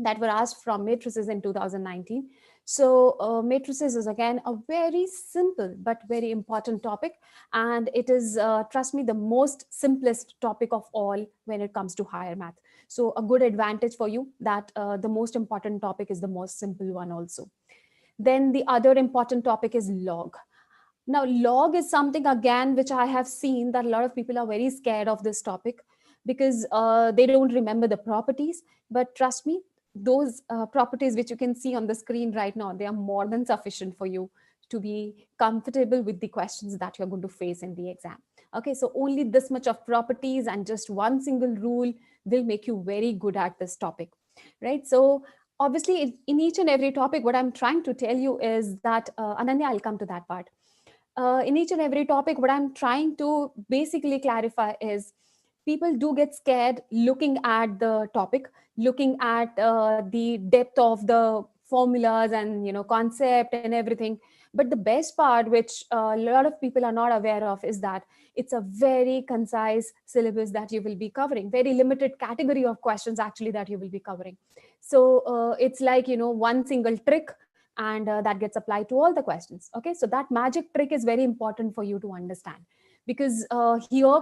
that were asked from matrices in 2019. So matrices is again a very simple but very important topic, and it is, trust me, the most simplest topic of all when it comes to higher math. So a good advantage for you that the most important topic is the most simple one also. Then the other important topic is log. Now, log is something again which I have seen that a lot of people are very scared of this topic, because they don't remember the properties. But trust me, those properties which you can see on the screen right now, they are more than sufficient for you to be comfortable with the questions that you're going to face in the exam. Okay, so only this much of properties and just one single rule will make you very good at this topic, right? So obviously, in each and every topic, what I'm trying to tell you is that, Ananya, I'll come to that part. In each and every topic, what I'm trying to basically clarify is people do get scared looking at the topic, looking at the depth of the formulas and concept and everything. But the best part, which a lot of people are not aware of, is that it's a very concise syllabus that you will be covering, very limited category of questions actually that you will be covering. So it's like one single trick, and that gets applied to all the questions. Okay, so that magic trick is very important for you to understand, because here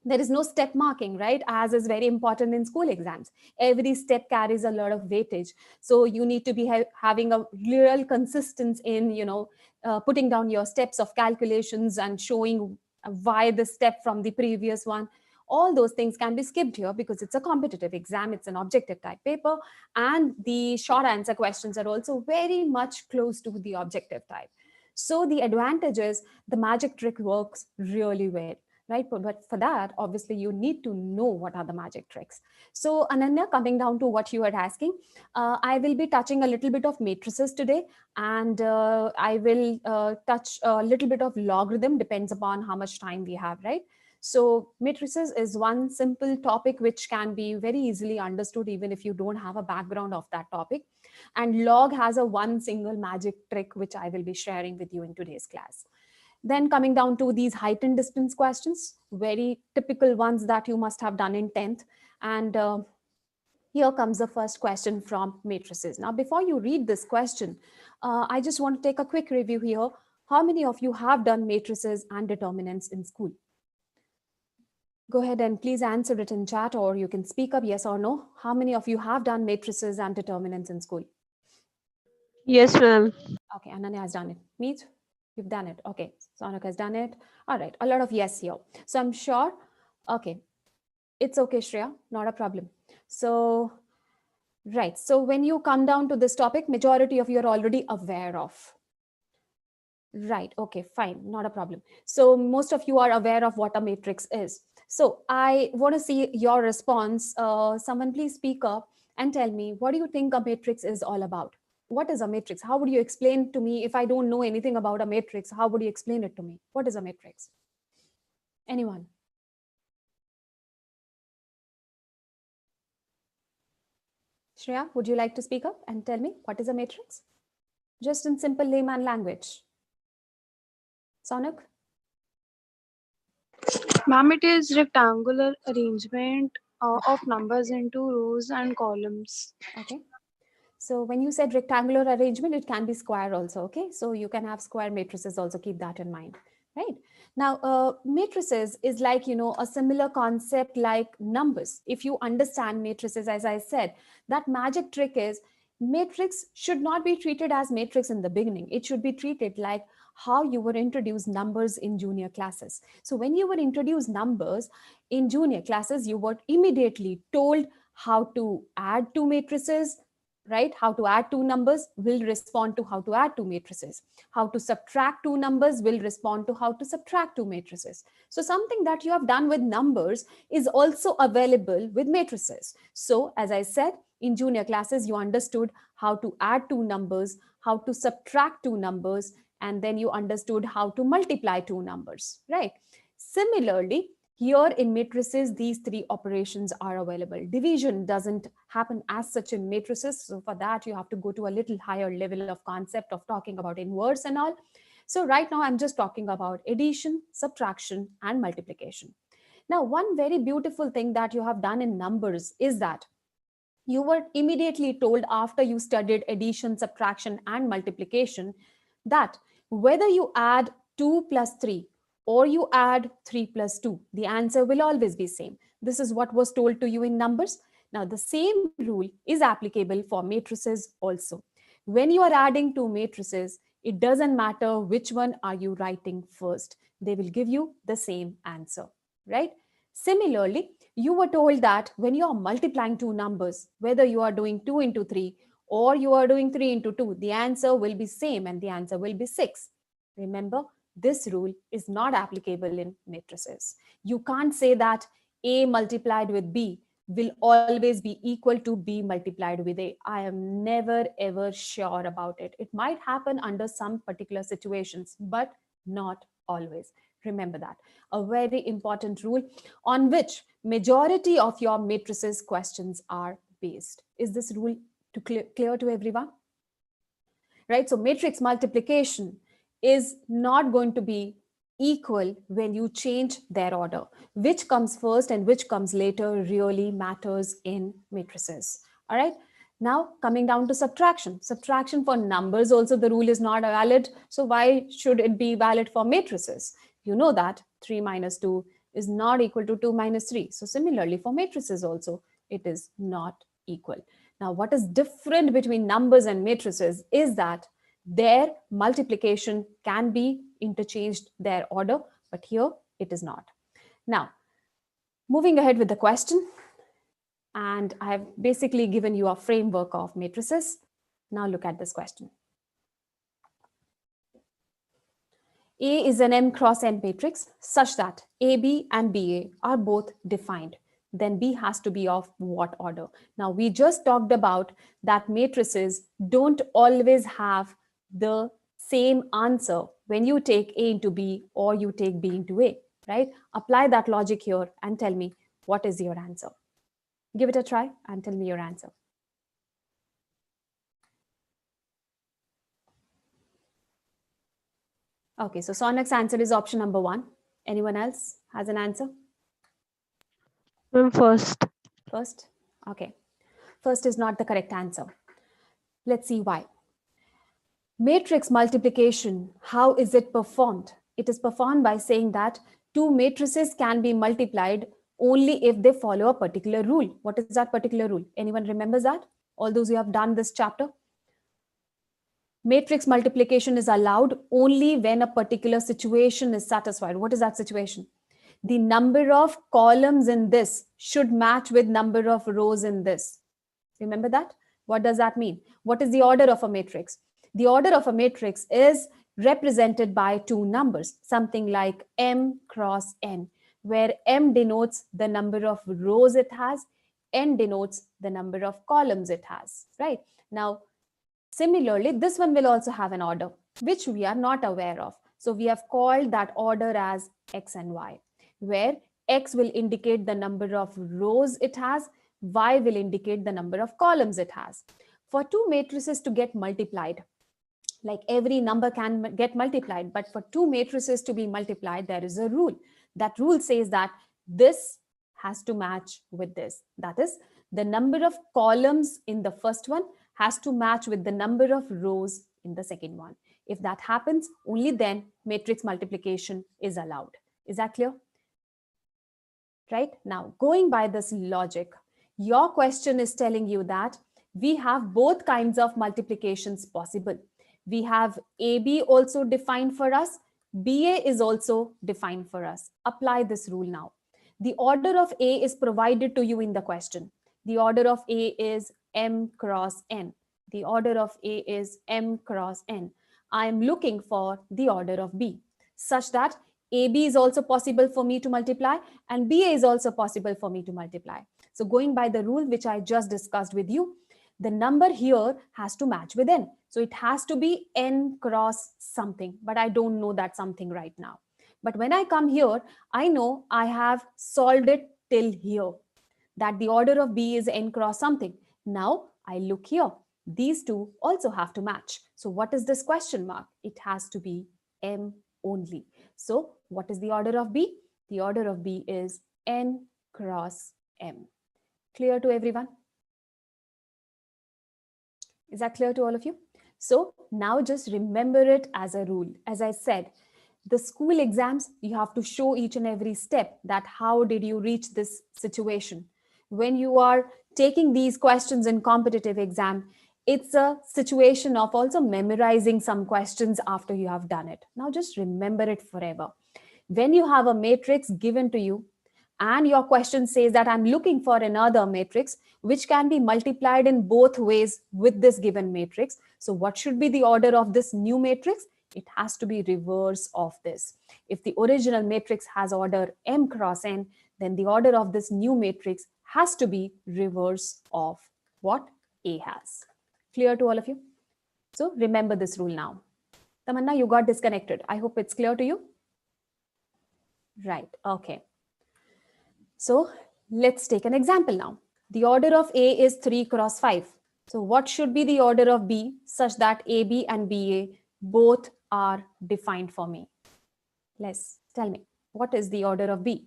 There is no step marking, right? As is very important in school exams. Every step carries a lot of weightage. So you need to be having a real consistency in, putting down your steps of calculations and showing why the step from the previous one. All those things can be skipped here because it's a competitive exam. It's an objective type paper. And the short answer questions are also very much close to the objective type. So the advantage is the magic trick works really well, right? But for that, obviously, you need to know what are the magic tricks. So Ananya, coming down to what you were asking, I will be touching a little bit of matrices today, and I will touch a little bit of logarithm, depends upon how much time we have, right? So matrices is one simple topic which can be very easily understood even if you don't have a background of that topic. And log has a one single magic trick which I will be sharing with you in today's class. Then coming down to these height and distance questions, very typical ones that you must have done in 10th. And here comes the first question from matrices. Now, before you read this question, I just want to take a quick review here. How many of you have done matrices and determinants in school? Go ahead and please answer it in chat, or you can speak up yes or no. How many of you have done matrices and determinants in school? Yes, ma'am. Okay, Ananya has done it. Meet, you've done it. Okay, Sonak has done it. All right, a lot of yes here. So I'm sure, okay, it's okay, Shreya, not a problem. So, right, so when you come down to this topic, majority of you are already aware of. Right, okay, fine, not a problem. So most of you are aware of what a matrix is. So I want to see your response. Someone please speak up and tell me, what do you think a matrix is all about? What is a matrix? How would you explain to me if I don't know anything about a matrix? How would you explain it to me? What is a matrix? Anyone? Shreya, would you like to speak up and tell me what is a matrix? Just in simple layman language. Sonak? Ma'am, it is rectangular arrangement of numbers into rows and columns. Okay. So when you said rectangular arrangement, it can be square also, okay? So you can have square matrices also, keep that in mind, right? Now, matrices is like, a similar concept like numbers. If you understand matrices, as I said, that magic trick is matrix should not be treated as matrix in the beginning. It should be treated like how you were introduced numbers in junior classes. So when you were introduced numbers in junior classes, you were immediately told how to add two matrices, right? How to add two numbers will respond to how to add two matrices. How to subtract two numbers will respond to how to subtract two matrices. So something that you have done with numbers is also available with matrices. So as I said, in junior classes, you understood how to add two numbers, how to subtract two numbers, and then you understood how to multiply two numbers, right? Similarly, here in matrices, these three operations are available. Division doesn't happen as such in matrices. So for that, you have to go to a little higher level of concept of talking about inverse and all. So right now, I'm just talking about addition, subtraction, and multiplication. Now, one very beautiful thing that you have done in numbers is that you were immediately told after you studied addition, subtraction, and multiplication that whether you add 2 plus 3 or you add 3 plus 2, the answer will always be same. This is what was told to you in numbers. Now, the same rule is applicable for matrices also. When you are adding two matrices, it doesn't matter which one are you writing first. They will give you the same answer, right? Similarly, you were told that when you are multiplying two numbers, whether you are doing 2 into 3 or you are doing 3 into 2, the answer will be same and the answer will be 6. Remember, this rule is not applicable in matrices. You can't say that A multiplied with B will always be equal to B multiplied with A. I am never ever sure about it. It might happen under some particular situations, but not always. Remember that. A very important rule on which majority of your matrices questions are based. Is this rule clear to everyone? Right? So matrix multiplication is not going to be equal when you change their order. Which comes first and which comes later really matters in matrices. All right. Now coming down to subtraction. Subtraction for numbers also the rule is not valid. So why should it be valid for matrices? You know that 3 minus 2 is not equal to 2 minus 3. So similarly for matrices also, it is not equal. Now, what is different between numbers and matrices is that their multiplication can be interchanged, their order, but here it is not. Now, moving ahead with the question, and I have basically given you a framework of matrices. Now look at this question. A is an M cross N matrix such that AB and BA are both defined. Then B has to be of what order? Now, we just talked about that matrices don't always have the same answer when you take A into B or you take B into A, right? Apply that logic here and tell me what is your answer. Give it a try and tell me your answer. Okay, so Sonak's answer is option number 1. Anyone else has an answer? First. First? Okay. First is not the correct answer. Let's see why. Matrix multiplication, how is it performed? It is performed by saying that two matrices can be multiplied only if they follow a particular rule. What is that particular rule? Anyone remembers that? All those who have done this chapter? Matrix multiplication is allowed only when a particular situation is satisfied. What is that situation? The number of columns in this should match with number of rows in this. Remember that? What does that mean? What is the order of a matrix? The order of a matrix is represented by two numbers, something like M cross N, where M denotes the number of rows it has, N denotes the number of columns it has, right? Now, similarly, this one will also have an order, which we are not aware of. So we have called that order as X and Y, where X will indicate the number of rows it has, Y will indicate the number of columns it has. For two matrices to get multiplied, like every number can get multiplied, but for two matrices to be multiplied, there is a rule. That rule says that this has to match with this. That is, the number of columns in the first one has to match with the number of rows in the second one. If that happens, only then matrix multiplication is allowed. Is that clear? Right? Now, going by this logic, your question is telling you that we have both kinds of multiplications possible. We have AB also defined for us. BA is also defined for us. Apply this rule now. The order of A is provided to you in the question. The order of A is M cross N. The order of A is M cross N. I am looking for the order of B such that AB is also possible for me to multiply and BA is also possible for me to multiply. So going by the rule which I just discussed with you, the number here has to match with N. So it has to be N cross something, but I don't know that something right now. But when I come here, I know I have solved it till here, that the order of B is N cross something. Now I look here. These two also have to match. So what is this question mark? It has to be M only. So what is the order of B? The order of B is N cross M. Clear to everyone? Is that clear to all of you? So now just remember it as a rule. As I said, the school exams, you have to show each and every step that how did you reach this situation. When you are taking these questions in competitive exam, it's a situation of also memorizing some questions after you have done it. Now just remember it forever. When you have a matrix given to you and your question says that I'm looking for another matrix which can be multiplied in both ways with this given matrix. So what should be the order of this new matrix? It has to be reverse of this. If the original matrix has order M cross N, then the order of this new matrix has to be reverse of what A has. Clear to all of you? So remember this rule now. Tamanna, you got disconnected. I hope it's clear to you. Right. Okay. So let's take an example now. The order of A is 3 cross 5. So what should be the order of B such that AB and BA both are defined for me? Let's tell me, what is the order of B?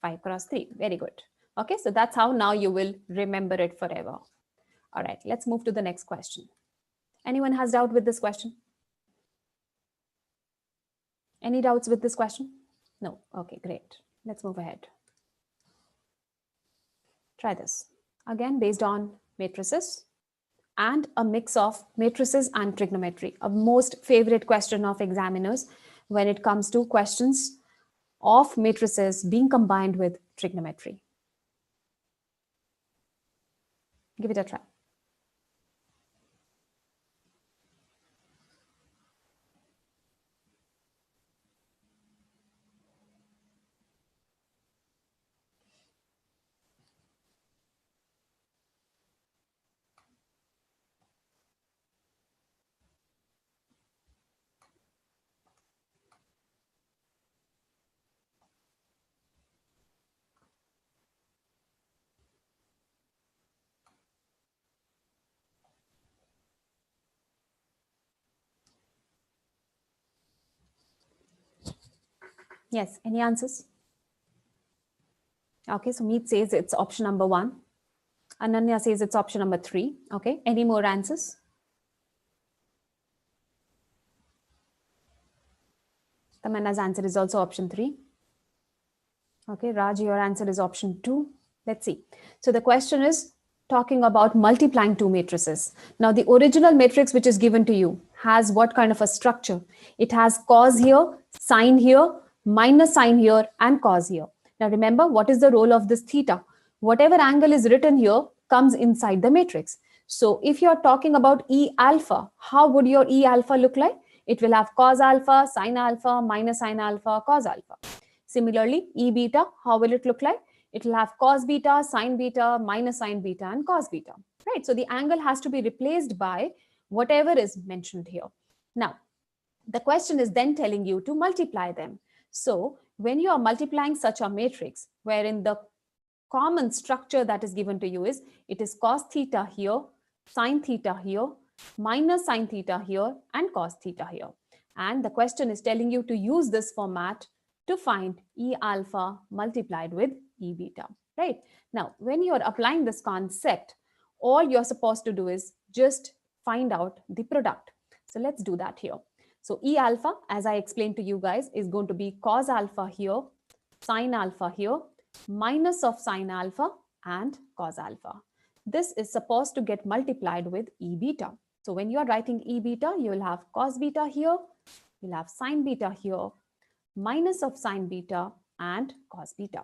5 cross 3. Very good. Okay, so that's how now you will remember it forever. All right, let's move to the next question. Anyone has doubt with this question? Any doubts with this question? No. Okay, great. Let's move ahead. Try this. Again, based on matrices and a mix of matrices and trigonometry, a most favorite question of examiners when it comes to questions of matrices being combined with trigonometry. Give it a try. Yes, any answers? Okay, so Meet says it's option number 1. Ananya says it's option number 3. Okay, any more answers? Tamanna's answer is also option 3. Okay, Raj, your answer is option 2. Let's see. So the question is talking about multiplying two matrices. Now the original matrix which is given to you has what kind of a structure? It has cos here, sine here, minus sine here, and cos here. Now remember, what is the role of this theta? Whatever angle is written here comes inside the matrix. So if you're talking about E alpha, how would your E alpha look like? It will have cos alpha, sine alpha, minus sine alpha, cos alpha. Similarly, E beta, how will it look like? It will have cos beta, sine beta, minus sine beta, and cos beta, right? So the angle has to be replaced by whatever is mentioned here. Now, the question is then telling you to multiply them. So when you are multiplying such a matrix, wherein the common structure that is given to you is, it is cos theta here, sine theta here, minus sine theta here, and cos theta here. And the question is telling you to use this format to find E alpha multiplied with E beta, right? Now, when you're applying this concept, all you're supposed to do is just find out the product. So let's do that here. So E alpha, as I explained to you guys, is going to be cos alpha here, sine alpha here, minus of sine alpha, and cos alpha. This is supposed to get multiplied with E beta. So when you are writing E beta, you will have cos beta here, you'll have sine beta here, minus of sine beta, and cos beta.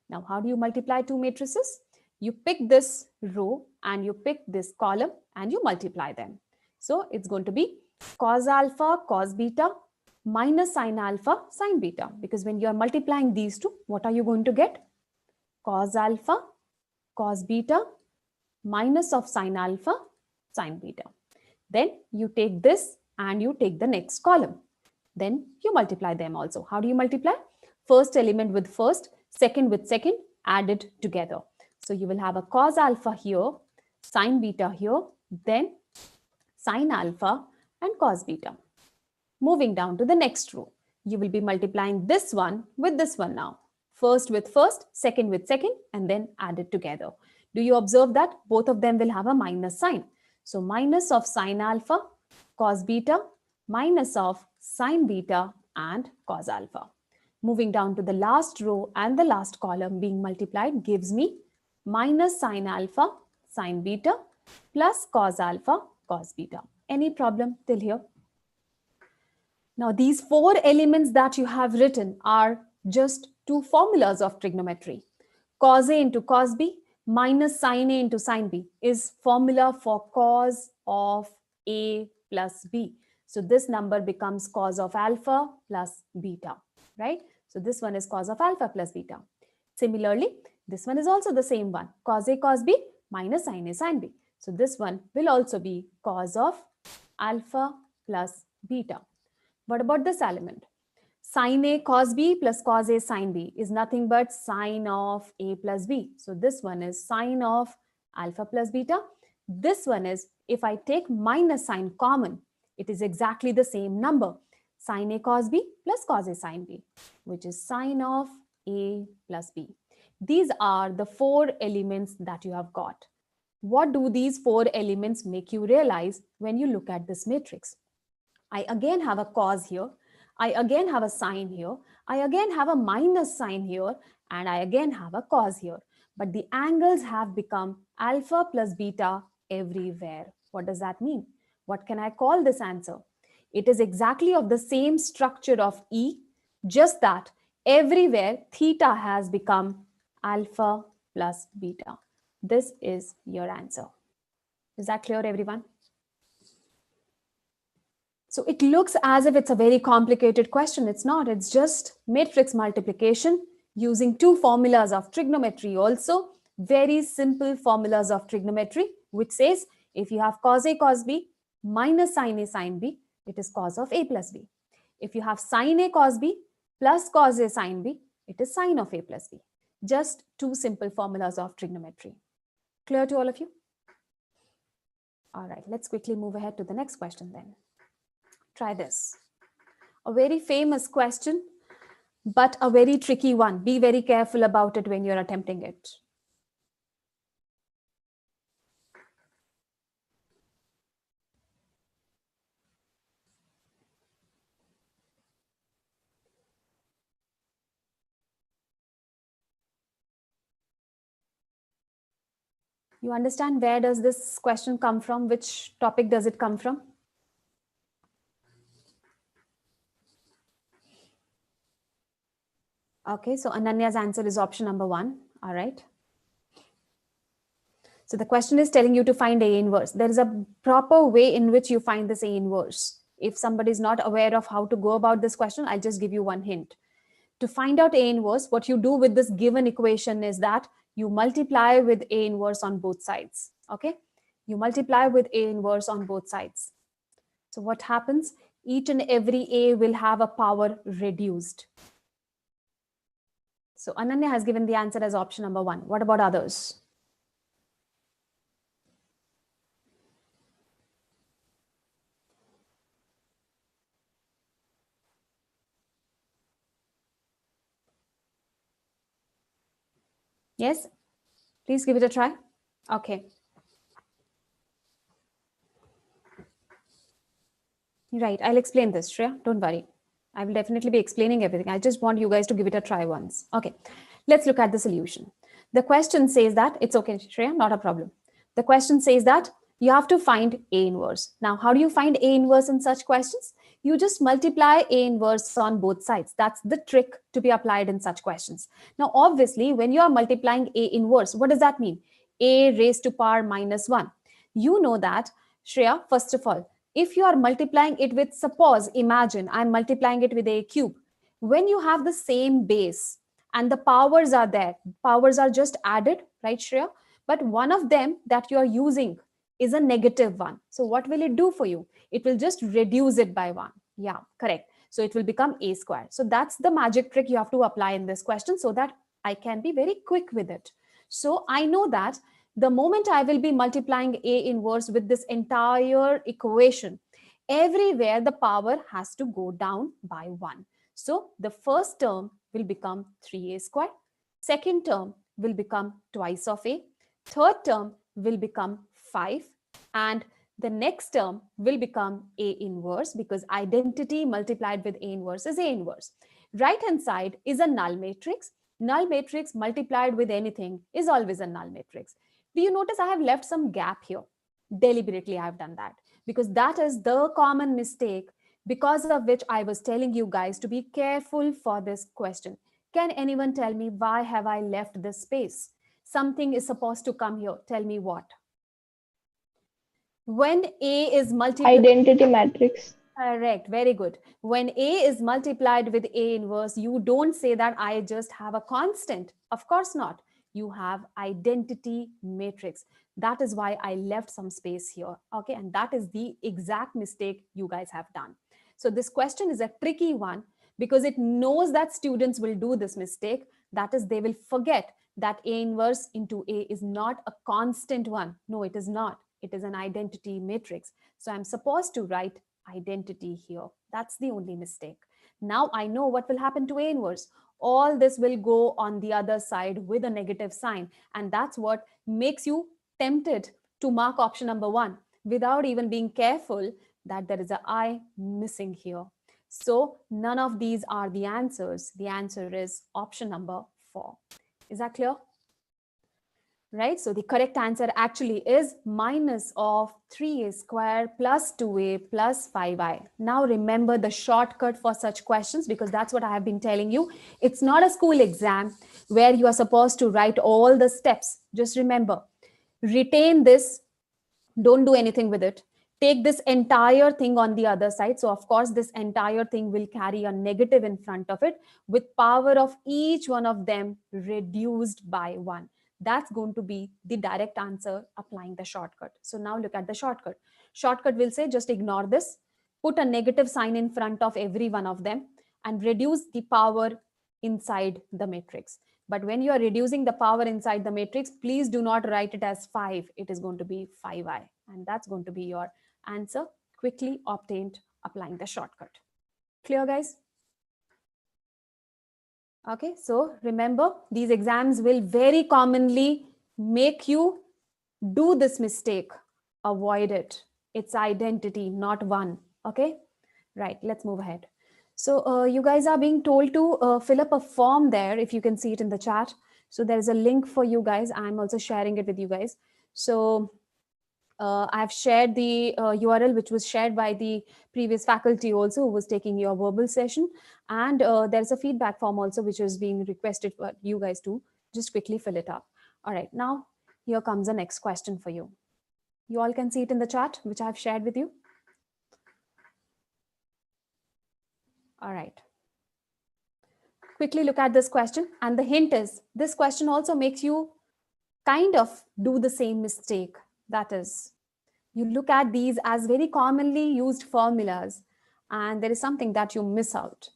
Now, how do you multiply two matrices? You pick this row and you pick this column and you multiply them. So it's going to be cos alpha, cos beta, minus sine alpha, sine beta. Because when you are multiplying these two, what are you going to get? Cos alpha, cos beta, minus of sine alpha, sine beta. Then you take this and you take the next column. Then you multiply them also. How do you multiply? First element with first, second with second, added together. So you will have a cos alpha here, sine beta here, then sine alpha and cos beta. Moving down to the next row, you will be multiplying this one with this one now. First with first, second with second, and then added together. Do you observe that both of them will have a minus sign? So minus of sine alpha, cos beta, minus of sine beta, and cos alpha. Moving down to the last row and the last column being multiplied gives me minus sine alpha, sine beta, plus cos alpha, cos beta. Any problem till here? Now these four elements that you have written are just two formulas of trigonometry. Cos A into cos B minus sine A into sine B is formula for cos of A plus B. So this number becomes cos of alpha plus beta, right? So this one is cos of alpha plus beta. Similarly, this one is also the same one, cos A cos B minus sine A sine B. So this one will also be cos of alpha plus beta. What about this element? Sine A cos B plus cos A sine B is nothing but sine of A plus B. So this one is sine of alpha plus beta. This one is, if I take minus sign common, it is exactly the same number. Sine A cos B plus cos A sine B, which is sine of A plus B. These are the four elements that you have got. What do these four elements make you realize when you look at this matrix? I again have a cos here. I again have a sine here. I again have a minus sign here, and I again have a cos here. But the angles have become alpha plus beta everywhere. What does that mean? What can I call this answer? It is exactly of the same structure of E, just that everywhere theta has become alpha plus beta. This is your answer. Is that clear, everyone? So it looks as if it's a very complicated question. It's not. It's just matrix multiplication using two formulas of trigonometry also. Very simple formulas of trigonometry, which says if you have cos A cos B minus sin A sin B, it is cos of A plus B. If you have sin A cos B plus cos A sin B, it is sin of A plus B. Just two simple formulas of trigonometry. Clear to all of you? All right, let's quickly move ahead to the next question then. Try this. A very famous question, but a very tricky one. Be very careful about it when you're attempting it. You understand where does this question come from? Which topic does it come from? Okay, so Ananya's answer is option number 1. All right. So the question is telling you to find A inverse. There is a proper way in which you find this A inverse. If somebody is not aware of how to go about this question, I'll just give you one hint. To find out A inverse, what you do with this given equation is that you multiply with A inverse on both sides. Okay? You multiply with A inverse on both sides. So what happens? Each and every A will have a power reduced. So Ananya has given the answer as option number 1. What about others? Yes? Please give it a try. Okay. Right. I'll explain this, Shreya. Don't worry. I will definitely be explaining everything. I just want you guys to give it a try once. Okay. Let's look at the solution. The question says that, it's okay, Shreya, not a problem. The question says that you have to find A inverse. Now, how do you find A inverse in such questions? You just multiply A inverse on both sides. That's the trick to be applied in such questions. Now, obviously, when you are multiplying A inverse, what does that mean? A raised to power minus 1. You know that, Shreya, first of all, if you are multiplying it with, suppose, imagine I'm multiplying it with A cube. When you have the same base and the powers are there, powers are just added, right, Shreya? But one of them that you are using is a negative one. So what will it do for you? It will just reduce it by 1. Yeah, correct. So it will become A square. So that's the magic trick you have to apply in this question so that I can be very quick with it. So I know that the moment I will be multiplying A inverse with this entire equation, everywhere the power has to go down by 1. So the first term will become 3A square. Second term will become twice of A. Third term will become 5. And the next term will become A inverse because identity multiplied with A inverse is A inverse. Right hand side is a null matrix. Null matrix multiplied with anything is always a null matrix. Do you notice I have left some gap here? Deliberately I have done that because that is the common mistake because of which I was telling you guys to be careful for this question. Can anyone tell me why have I left this space? Something is supposed to come here. Tell me what? When A is multiplied... Identity matrix. Correct. Very good. When A is multiplied with A inverse, you don't say that I just have a constant. Of course not. You have identity matrix. That is why I left some space here. Okay. And that is the exact mistake you guys have done. So this question is a tricky one because it knows that students will do this mistake. That is, they will forget that A inverse into A is not a constant one. No, it is not. It is an identity matrix. So I'm supposed to write identity here. That's the only mistake. Now I know what will happen to A inverse. All this will go on the other side with a negative sign. And that's what makes you tempted to mark option number 1 without even being careful that there is an I missing here. So none of these are the answers. The answer is option number 4. Is that clear? Right? So the correct answer actually is minus of 3a square plus 2a plus 5i. Now remember the shortcut for such questions, because that's what I have been telling you. It's not a school exam where you are supposed to write all the steps. Just remember, retain this, don't do anything with it. Take this entire thing on the other side. So of course, this entire thing will carry a negative in front of it, with power of each one of them reduced by 1. That's going to be the direct answer applying the shortcut. So now look at the shortcut. Shortcut will say just ignore this, put a negative sign in front of every one of them, and reduce the power inside the matrix. But when you are reducing the power inside the matrix, please do not write it as 5. It is going to be 5i. And that's going to be your answer, quickly obtained applying the shortcut. Clear, guys? Okay, so remember, these exams will very commonly make you do this mistake. Avoid it. It's identity, not 1. Okay, right, let's move ahead. So you guys are being told to fill up a form there, if you can see it in the chat. So there's a link for you guys. I'm also sharing it with you guys. So I've shared the URL, which was shared by the previous faculty also, who was taking your verbal session. And there's a feedback form also, which is being requested for you guys to just quickly fill it up. All right, now here comes the next question for you. You all can see it in the chat, which I've shared with you. All right. Quickly look at this question. And the hint is, this question also makes you kind of do the same mistake. That is, you look at these as very commonly used formulas, and there is something that you miss out.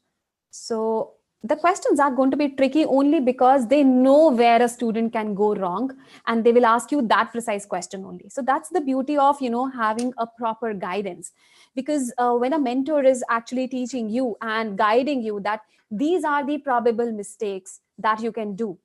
So the questions are going to be tricky only because they know where a student can go wrong, and they will ask you that precise question only. So that's the beauty of, having a proper guidance, because when a mentor is actually teaching you and guiding you that these are the probable mistakes that you can do.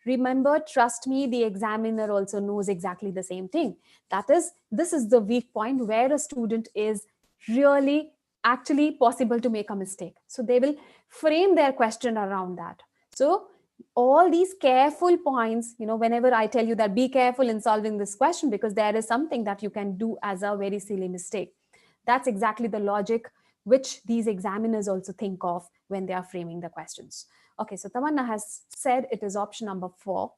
Remember, trust me, the examiner also knows exactly the same thing. That is, this is the weak point where a student is really actually possible to make a mistake. So they will frame their question around that. So all these careful points, whenever I tell you that be careful in solving this question, because there is something that you can do as a very silly mistake. That's exactly the logic which these examiners also think of when they are framing the questions. Okay, so Tamanna has said it is option number 4.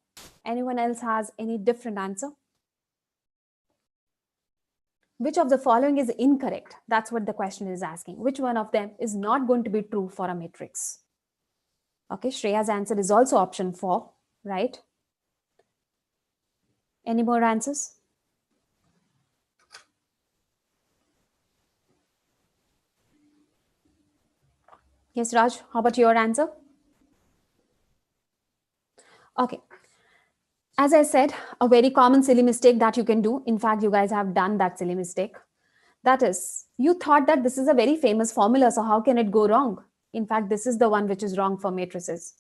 Anyone else has any different answer? Which of the following is incorrect? That's what the question is asking. Which one of them is not going to be true for a matrix? Okay, Shreya's answer is also option 4, right? Any more answers? Yes, Raj, how about your answer? Okay. As I said, a very common silly mistake that you can do. In fact, you guys have done that silly mistake. That is, you thought that this is a very famous formula, so how can it go wrong? In fact, this is the one which is wrong for matrices.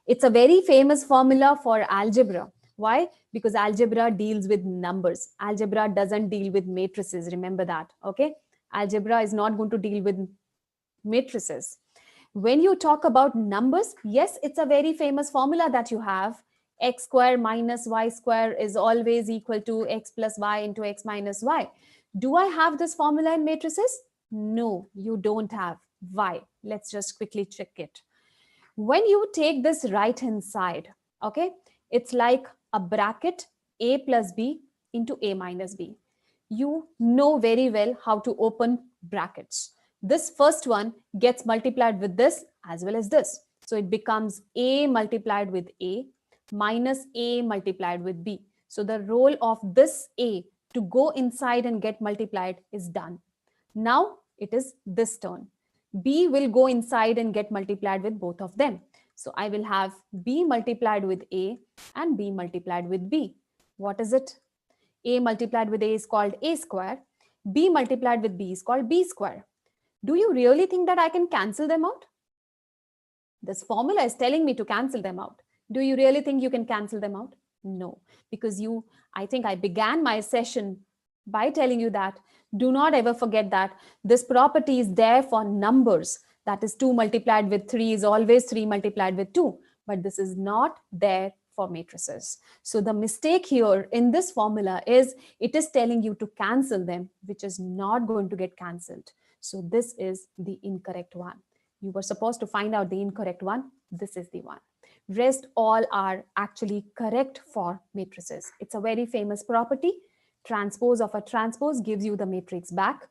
It's a very famous formula for algebra. Why? Because algebra deals with numbers. Algebra doesn't deal with matrices. Remember that, okay? Algebra is not going to deal with matrices. When you talk about numbers, yes, it's a very famous formula that you have. X square minus y square is always equal to x plus y into x minus y. Do I have this formula in matrices? No, you don't have. Why? Let's just quickly check it. When you take this right hand side, okay, it's like a bracket a plus b into a minus b. You know very well how to open brackets. This first one gets multiplied with this as well as this. So it becomes a multiplied with a minus a multiplied with b. So the role of this a to go inside and get multiplied is done. Now it is this turn. B will go inside and get multiplied with both of them. So I will have B multiplied with A and B multiplied with B. What is it? A multiplied with A is called A square. B multiplied with B is called B square. Do you really think that I can cancel them out? This formula is telling me to cancel them out. Do you really think you can cancel them out? No, because I think I began my session by telling you that do not ever forget that this property is there for numbers. That is 2 multiplied with 3 is always 3 multiplied with 2. But this is not there for matrices. So the mistake here in this formula is it is telling you to cancel them, which is not going to get cancelled. So this is the incorrect one. You were supposed to find out the incorrect one. This is the one. Rest all are actually correct for matrices. It's a very famous property. Transpose of a transpose gives you the matrix back.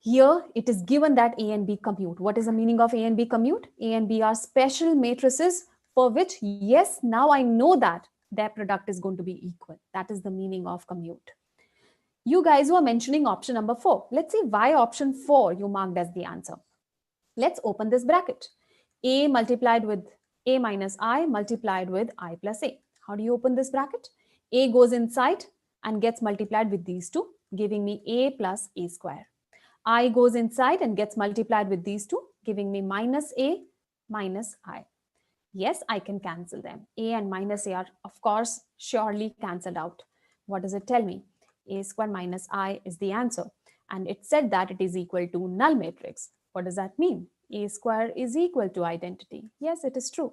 Here it is given that A and B commute. What is the meaning of A and B commute? A and B are special matrices for which, yes, now I know that their product is going to be equal. That is the meaning of commute. You guys were mentioning option number 4. Let's see why option 4 you marked as the answer. Let's open this bracket. A multiplied with A minus I multiplied with I plus A. How do you open this bracket? A goes inside and gets multiplied with these two, giving me A plus A square. I goes inside and gets multiplied with these two, giving me minus A minus I. Yes, I can cancel them. A and minus A are, of course, surely cancelled out. What does it tell me? A square minus I is the answer. And it said that it is equal to null matrix. What does that mean? A square is equal to identity. Yes, it is true.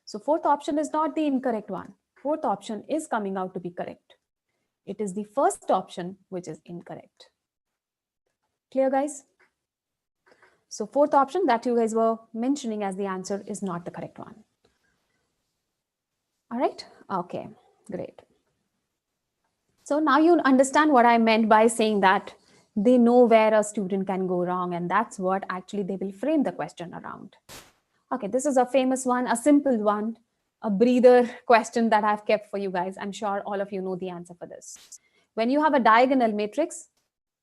So fourth option is not the incorrect one. Fourth option is coming out to be correct. It is the first option which is incorrect. Clear, guys? So fourth option that you guys were mentioning as the answer is not the correct one. All right. Okay, great. So now you understand what I meant by saying that they know where a student can go wrong, and that's what actually they will frame the question around. Okay, this is a famous one, a simple one, a breather question that I've kept for you guys. I'm sure all of you know the answer for this. When you have a diagonal matrix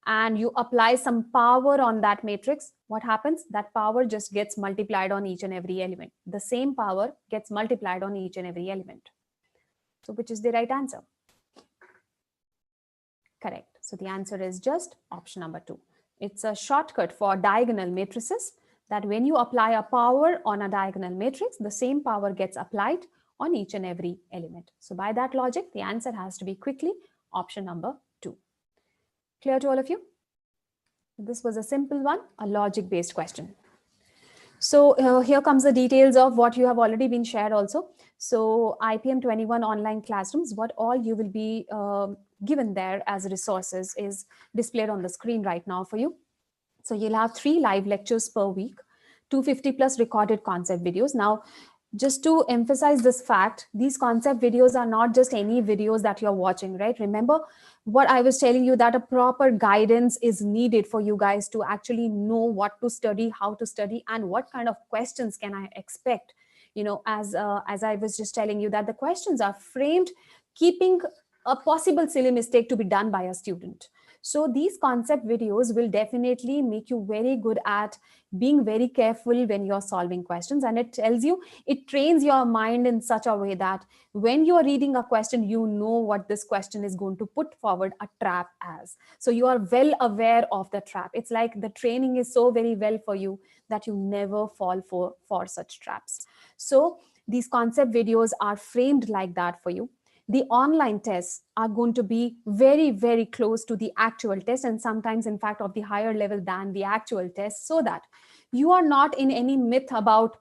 and you apply some power on that matrix, what happens? That power just gets multiplied on each and every element. The same power gets multiplied on each and every element. So which is the right answer? Correct. So the answer is just option number 2. It's a shortcut for diagonal matrices, that when you apply a power on a diagonal matrix, the same power gets applied on each and every element. So by that logic, the answer has to be quickly option number 2. Clear to all of you? This was a simple one, a logic-based question. So here comes the details of what you have already been shared also. So IPM 21 online classrooms, what all you will be given there as resources is displayed on the screen right now for you. So you'll have 3 live lectures per week, 250 plus recorded concept videos. Now, just to emphasize this fact, these concept videos are not just any videos that you're watching, right? Remember what I was telling you, that a proper guidance is needed for you guys to actually know what to study, how to study, and what kind of questions can I expect. You know, as I was just telling you, that the questions are framed keeping a possible silly mistake to be done by a student. So these concept videos will definitely make you very good at being very careful when you're solving questions. And it tells you, it trains your mind in such a way that when you're reading a question, you know what this question is going to put forward a trap as. So you are well aware of the trap. It's like the training is so very well for you that you never fall for such traps. So these concept videos are framed like that for you. The online tests are going to be very, very close to the actual test, and sometimes, in fact, of the higher level than the actual test, so that you are not in any myth about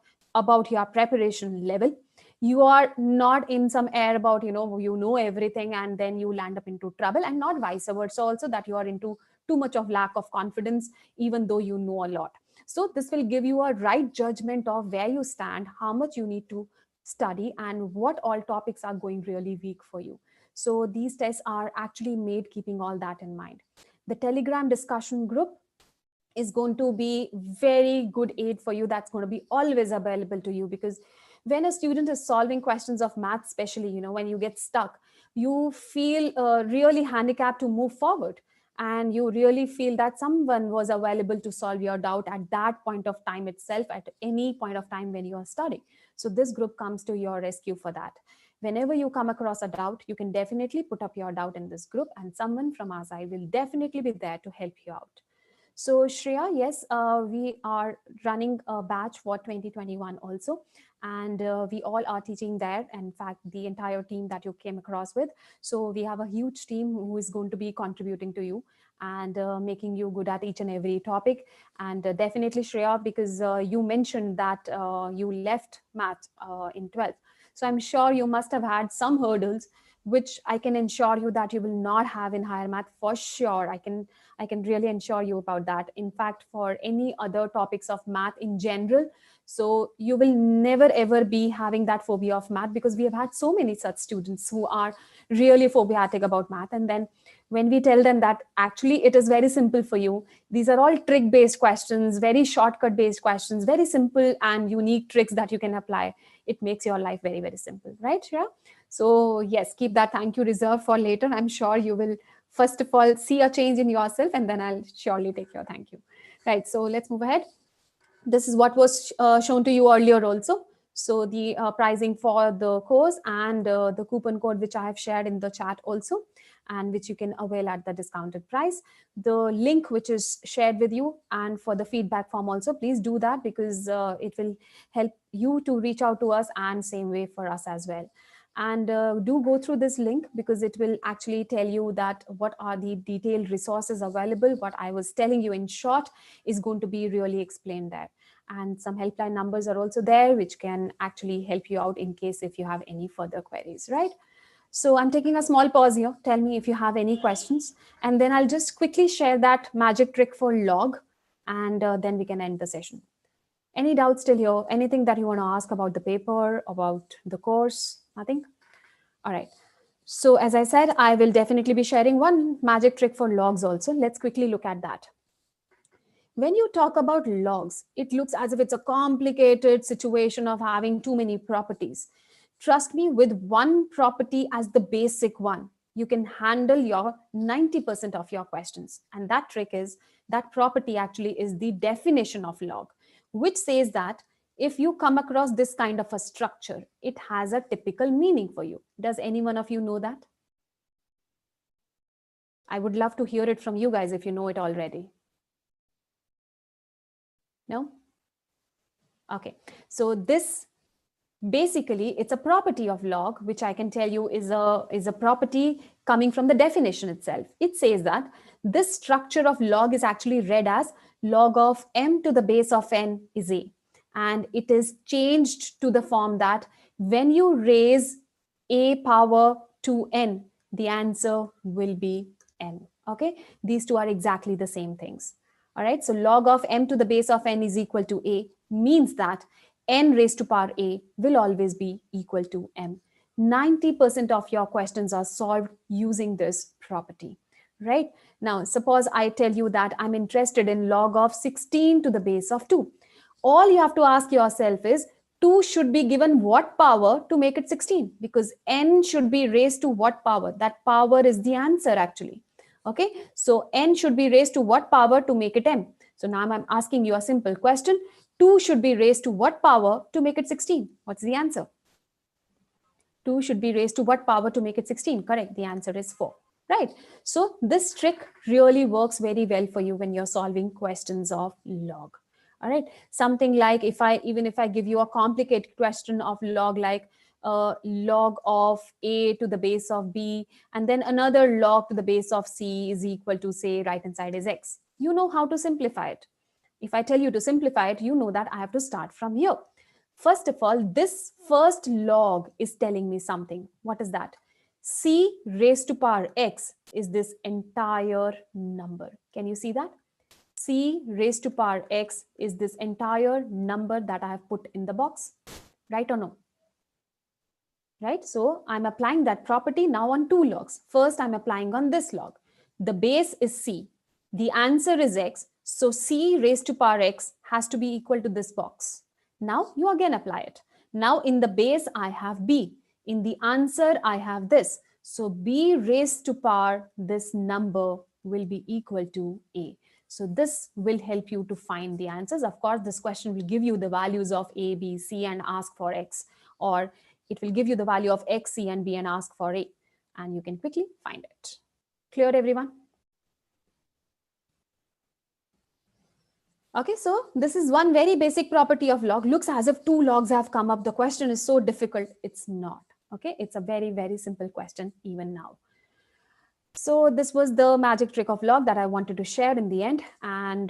your preparation level. You are not in some air about, you know everything and then you land up into trouble, and not vice versa also, that you are into too much of lack of confidence, even though you know a lot. So this will give you a right judgment of where you stand, how much you need to study, and what all topics are going really weak for you. So these tests are actually made keeping all that in mind. The Telegram discussion group is going to be very good aid for you. That's going to be always available to you, because when a student is solving questions of math, especially, when you get stuck, you feel really handicapped to move forward. And you really feel that someone was available to solve your doubt at that point of time itself, at any point of time when you are studying. So this group comes to your rescue for that. Whenever you come across a doubt, you can definitely put up your doubt in this group, and someone from our side will definitely be there to help you out. So Shreya, yes, we are running a batch for 2021 also, and we all are teaching there. In fact, the entire team that you came across with. So we have a huge team who is going to be contributing to you and making you good at each and every topic. And definitely Shreya, because you mentioned that you left math in 12th. So I'm sure you must have had some hurdles, which I can ensure you that you will not have in higher math for sure. I can really ensure you about that. In fact, for any other topics of math in general, so you will never ever be having that phobia of math, because we have had so many such students who are really phobiatic about math. And then when we tell them that actually it is very simple for you, these are all trick based questions, very shortcut based questions, very simple and unique tricks that you can apply, it makes your life very, very simple, right, Shreya? So yes, keep that thank you reserved for later. I'm sure you will first of all see a change in yourself, and then I'll surely take your thank you. Right, so let's move ahead. This is what was shown to you earlier also. So the pricing for the course and the coupon code which I have shared in the chat also, and which you can avail at the discounted price. The link which is shared with you, and for the feedback form also, please do that, because it will help you to reach out to us, and same way for us as well. And do go through this link, because it will actually tell you that what are the detailed resources available. What I was telling you in short is going to be really explained there. And some helpline numbers are also there, which can actually help you out in case if you have any further queries, right? So I'm taking a small pause here. Tell me if you have any questions, and then I'll just quickly share that magic trick for log, and then we can end the session. Any doubts still here? Anything that you want to ask about the paper, about the course? Nothing? All right. So as I said, I will definitely be sharing one magic trick for logs also. Let's quickly look at that. When you talk about logs, it looks as if it's a complicated situation of having too many properties. Trust me, with one property as the basic one, you can handle your 90% of your questions. And that trick is, that property actually is the definition of log, which says that if you come across this kind of a structure, it has a typical meaning for you. Does any one of you know that? I would love to hear it from you guys if you know it already. No? Okay. So this basically, it's a property of log, which I can tell you is a property coming from the definition itself. It says that this structure of log is actually read as log of m to the base of n is a. And it is changed to the form that when you raise a power to n, the answer will be n. Okay, these two are exactly the same things. All right, so log of m to the base of n is equal to a means that n raised to power a will always be equal to m. 90% of your questions are solved using this property, right? Now, suppose I tell you that I'm interested in log of 16 to the base of 2. All you have to ask yourself is, 2 should be given what power to make it 16? Because n should be raised to what power? That power is the answer actually. Okay, so n should be raised to what power to make it m? So now I'm asking you a simple question. 2 should be raised to what power to make it 16? What's the answer? 2 should be raised to what power to make it 16? Correct. The answer is 4. Right. So this trick really works very well for you when you're solving questions of log. All right. Something like even if I give you a complicated question of log, like log of a to the base of b, and then another log to the base of c is equal to, say, right hand side is x. You know how to simplify it. If I tell you to simplify it, you know that I have to start from here. First of all, this first log is telling me something. What is that? C raised to power x is this entire number. Can you see that? C raised to power x is this entire number that I have put in the box. Right or no? Right? So I'm applying that property now on two logs. First, I'm applying on this log. The base is C. The answer is x. So C raised to power x has to be equal to this box. Now you again apply it. Now in the base, I have B. In the answer, I have this. So B raised to power this number will be equal to A. So this will help you to find the answers. Of course, this question will give you the values of A, B, C and ask for X, or it will give you the value of X, C and B and ask for A, and you can quickly find it. Clear, everyone? Okay, so this is one very basic property of log. Looks as if two logs have come up. The question is so difficult. It's not. Okay, it's a very, very simple question even now. So this was the magic trick of log that I wanted to share in the end. And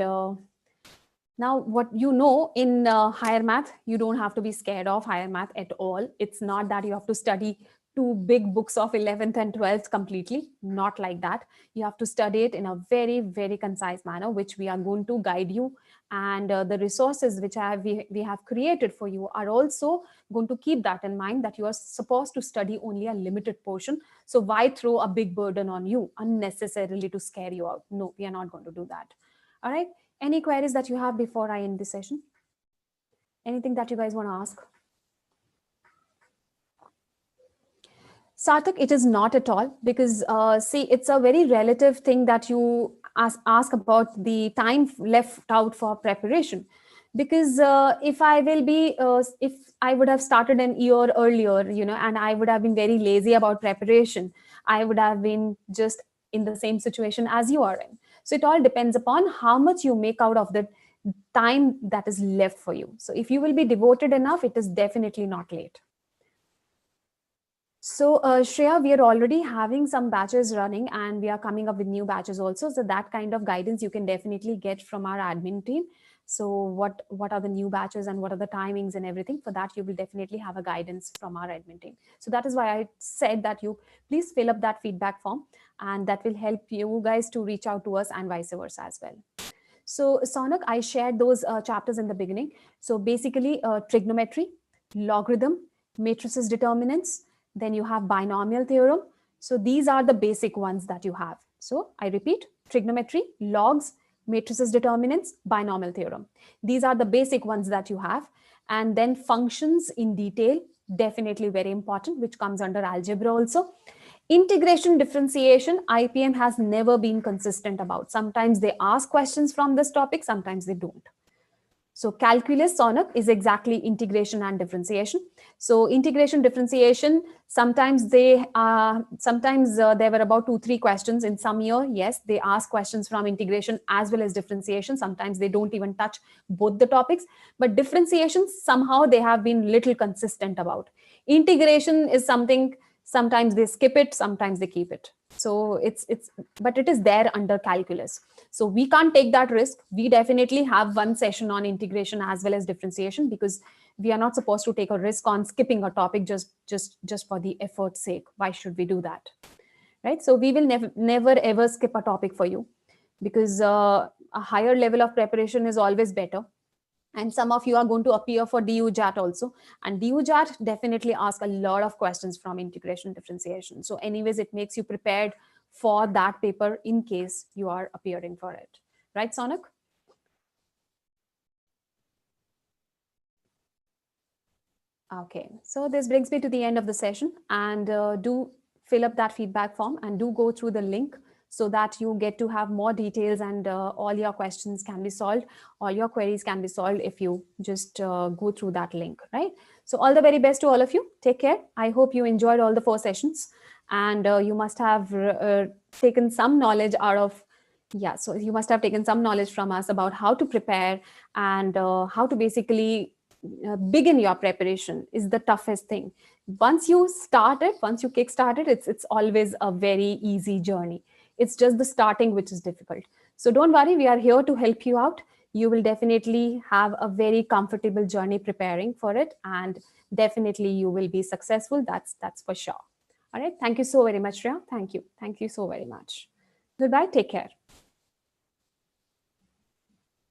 now what you know in higher math, you don't have to be scared of higher math at all. It's not that you have to study two big books of 11th and 12th completely. Not like that. You have to study it in a very, very concise manner, which we are going to guide you. And the resources which we have created for you are also going to keep that in mind, that you are supposed to study only a limited portion. So why throw a big burden on you unnecessarily to scare you out? No, we are not going to do that. All right. Any queries that you have before I end this session? Anything that you guys want to ask? Sarthak, it is not at all, because see, it's a very relative thing that you ask about the time left out for preparation. Because if I would have started an year earlier, and I would have been very lazy about preparation, I would have been just in the same situation as you are in. So it all depends upon how much you make out of the time that is left for you. So if you will be devoted enough, it is definitely not late. So Shreya, we are already having some batches running, and we are coming up with new batches also. So that kind of guidance you can definitely get from our admin team. So what are the new batches and what are the timings and everything? For that, you will definitely have a guidance from our admin team. So that is why I said that you please fill up that feedback form, and that will help you guys to reach out to us and vice versa as well. So Sonak, I shared those chapters in the beginning. So basically trigonometry, logarithm, matrices determinants, then you have binomial theorem. So these are the basic ones that you have. So I repeat, trigonometry, logs, matrices determinants, binomial theorem. These are the basic ones that you have. And then functions in detail, definitely very important, which comes under algebra also. Integration differentiation, IPM has never been consistent about. Sometimes they ask questions from this topic, sometimes they don't. So calculus, Sonak, is exactly integration and differentiation. So integration differentiation, sometimes there were about 2-3 questions in some year. Yes, they ask questions from integration as well as differentiation. Sometimes they don't even touch both the topics, but differentiation, somehow they have been little consistent about. Integration is something, sometimes they skip it, sometimes they keep it. So but it is there under calculus. So we can't take that risk. We definitely have one session on integration as well as differentiation, because we are not supposed to take a risk on skipping a topic just for the effort's sake. Why should we do that? Right? So we will never ever skip a topic for you, because a higher level of preparation is always better. And some of you are going to appear for DUJAT also. And DUJAT definitely ask a lot of questions from integration differentiation. So anyways, it makes you prepared for that paper in case you are appearing for it. Right, Sonak? Okay, so this brings me to the end of the session. And do fill up that feedback form and do go through the link, so that you get to have more details, and all your questions can be solved. All your queries can be solved if you just go through that link, right? So all the very best to all of you. Take care. I hope you enjoyed all the 4 sessions, and you must have taken some knowledge out of, so you must have taken some knowledge from us about how to prepare, and how to basically begin your preparation is the toughest thing. Once you start it, once you kickstart it, it's always a very easy journey. It's just the starting which is difficult. So don't worry, we are here to help you out. You will definitely have a very comfortable journey preparing for it, and definitely you will be successful. That's for sure. All right. Thank you so very much, Shreya. Thank you. Thank you so very much. Goodbye. Take care.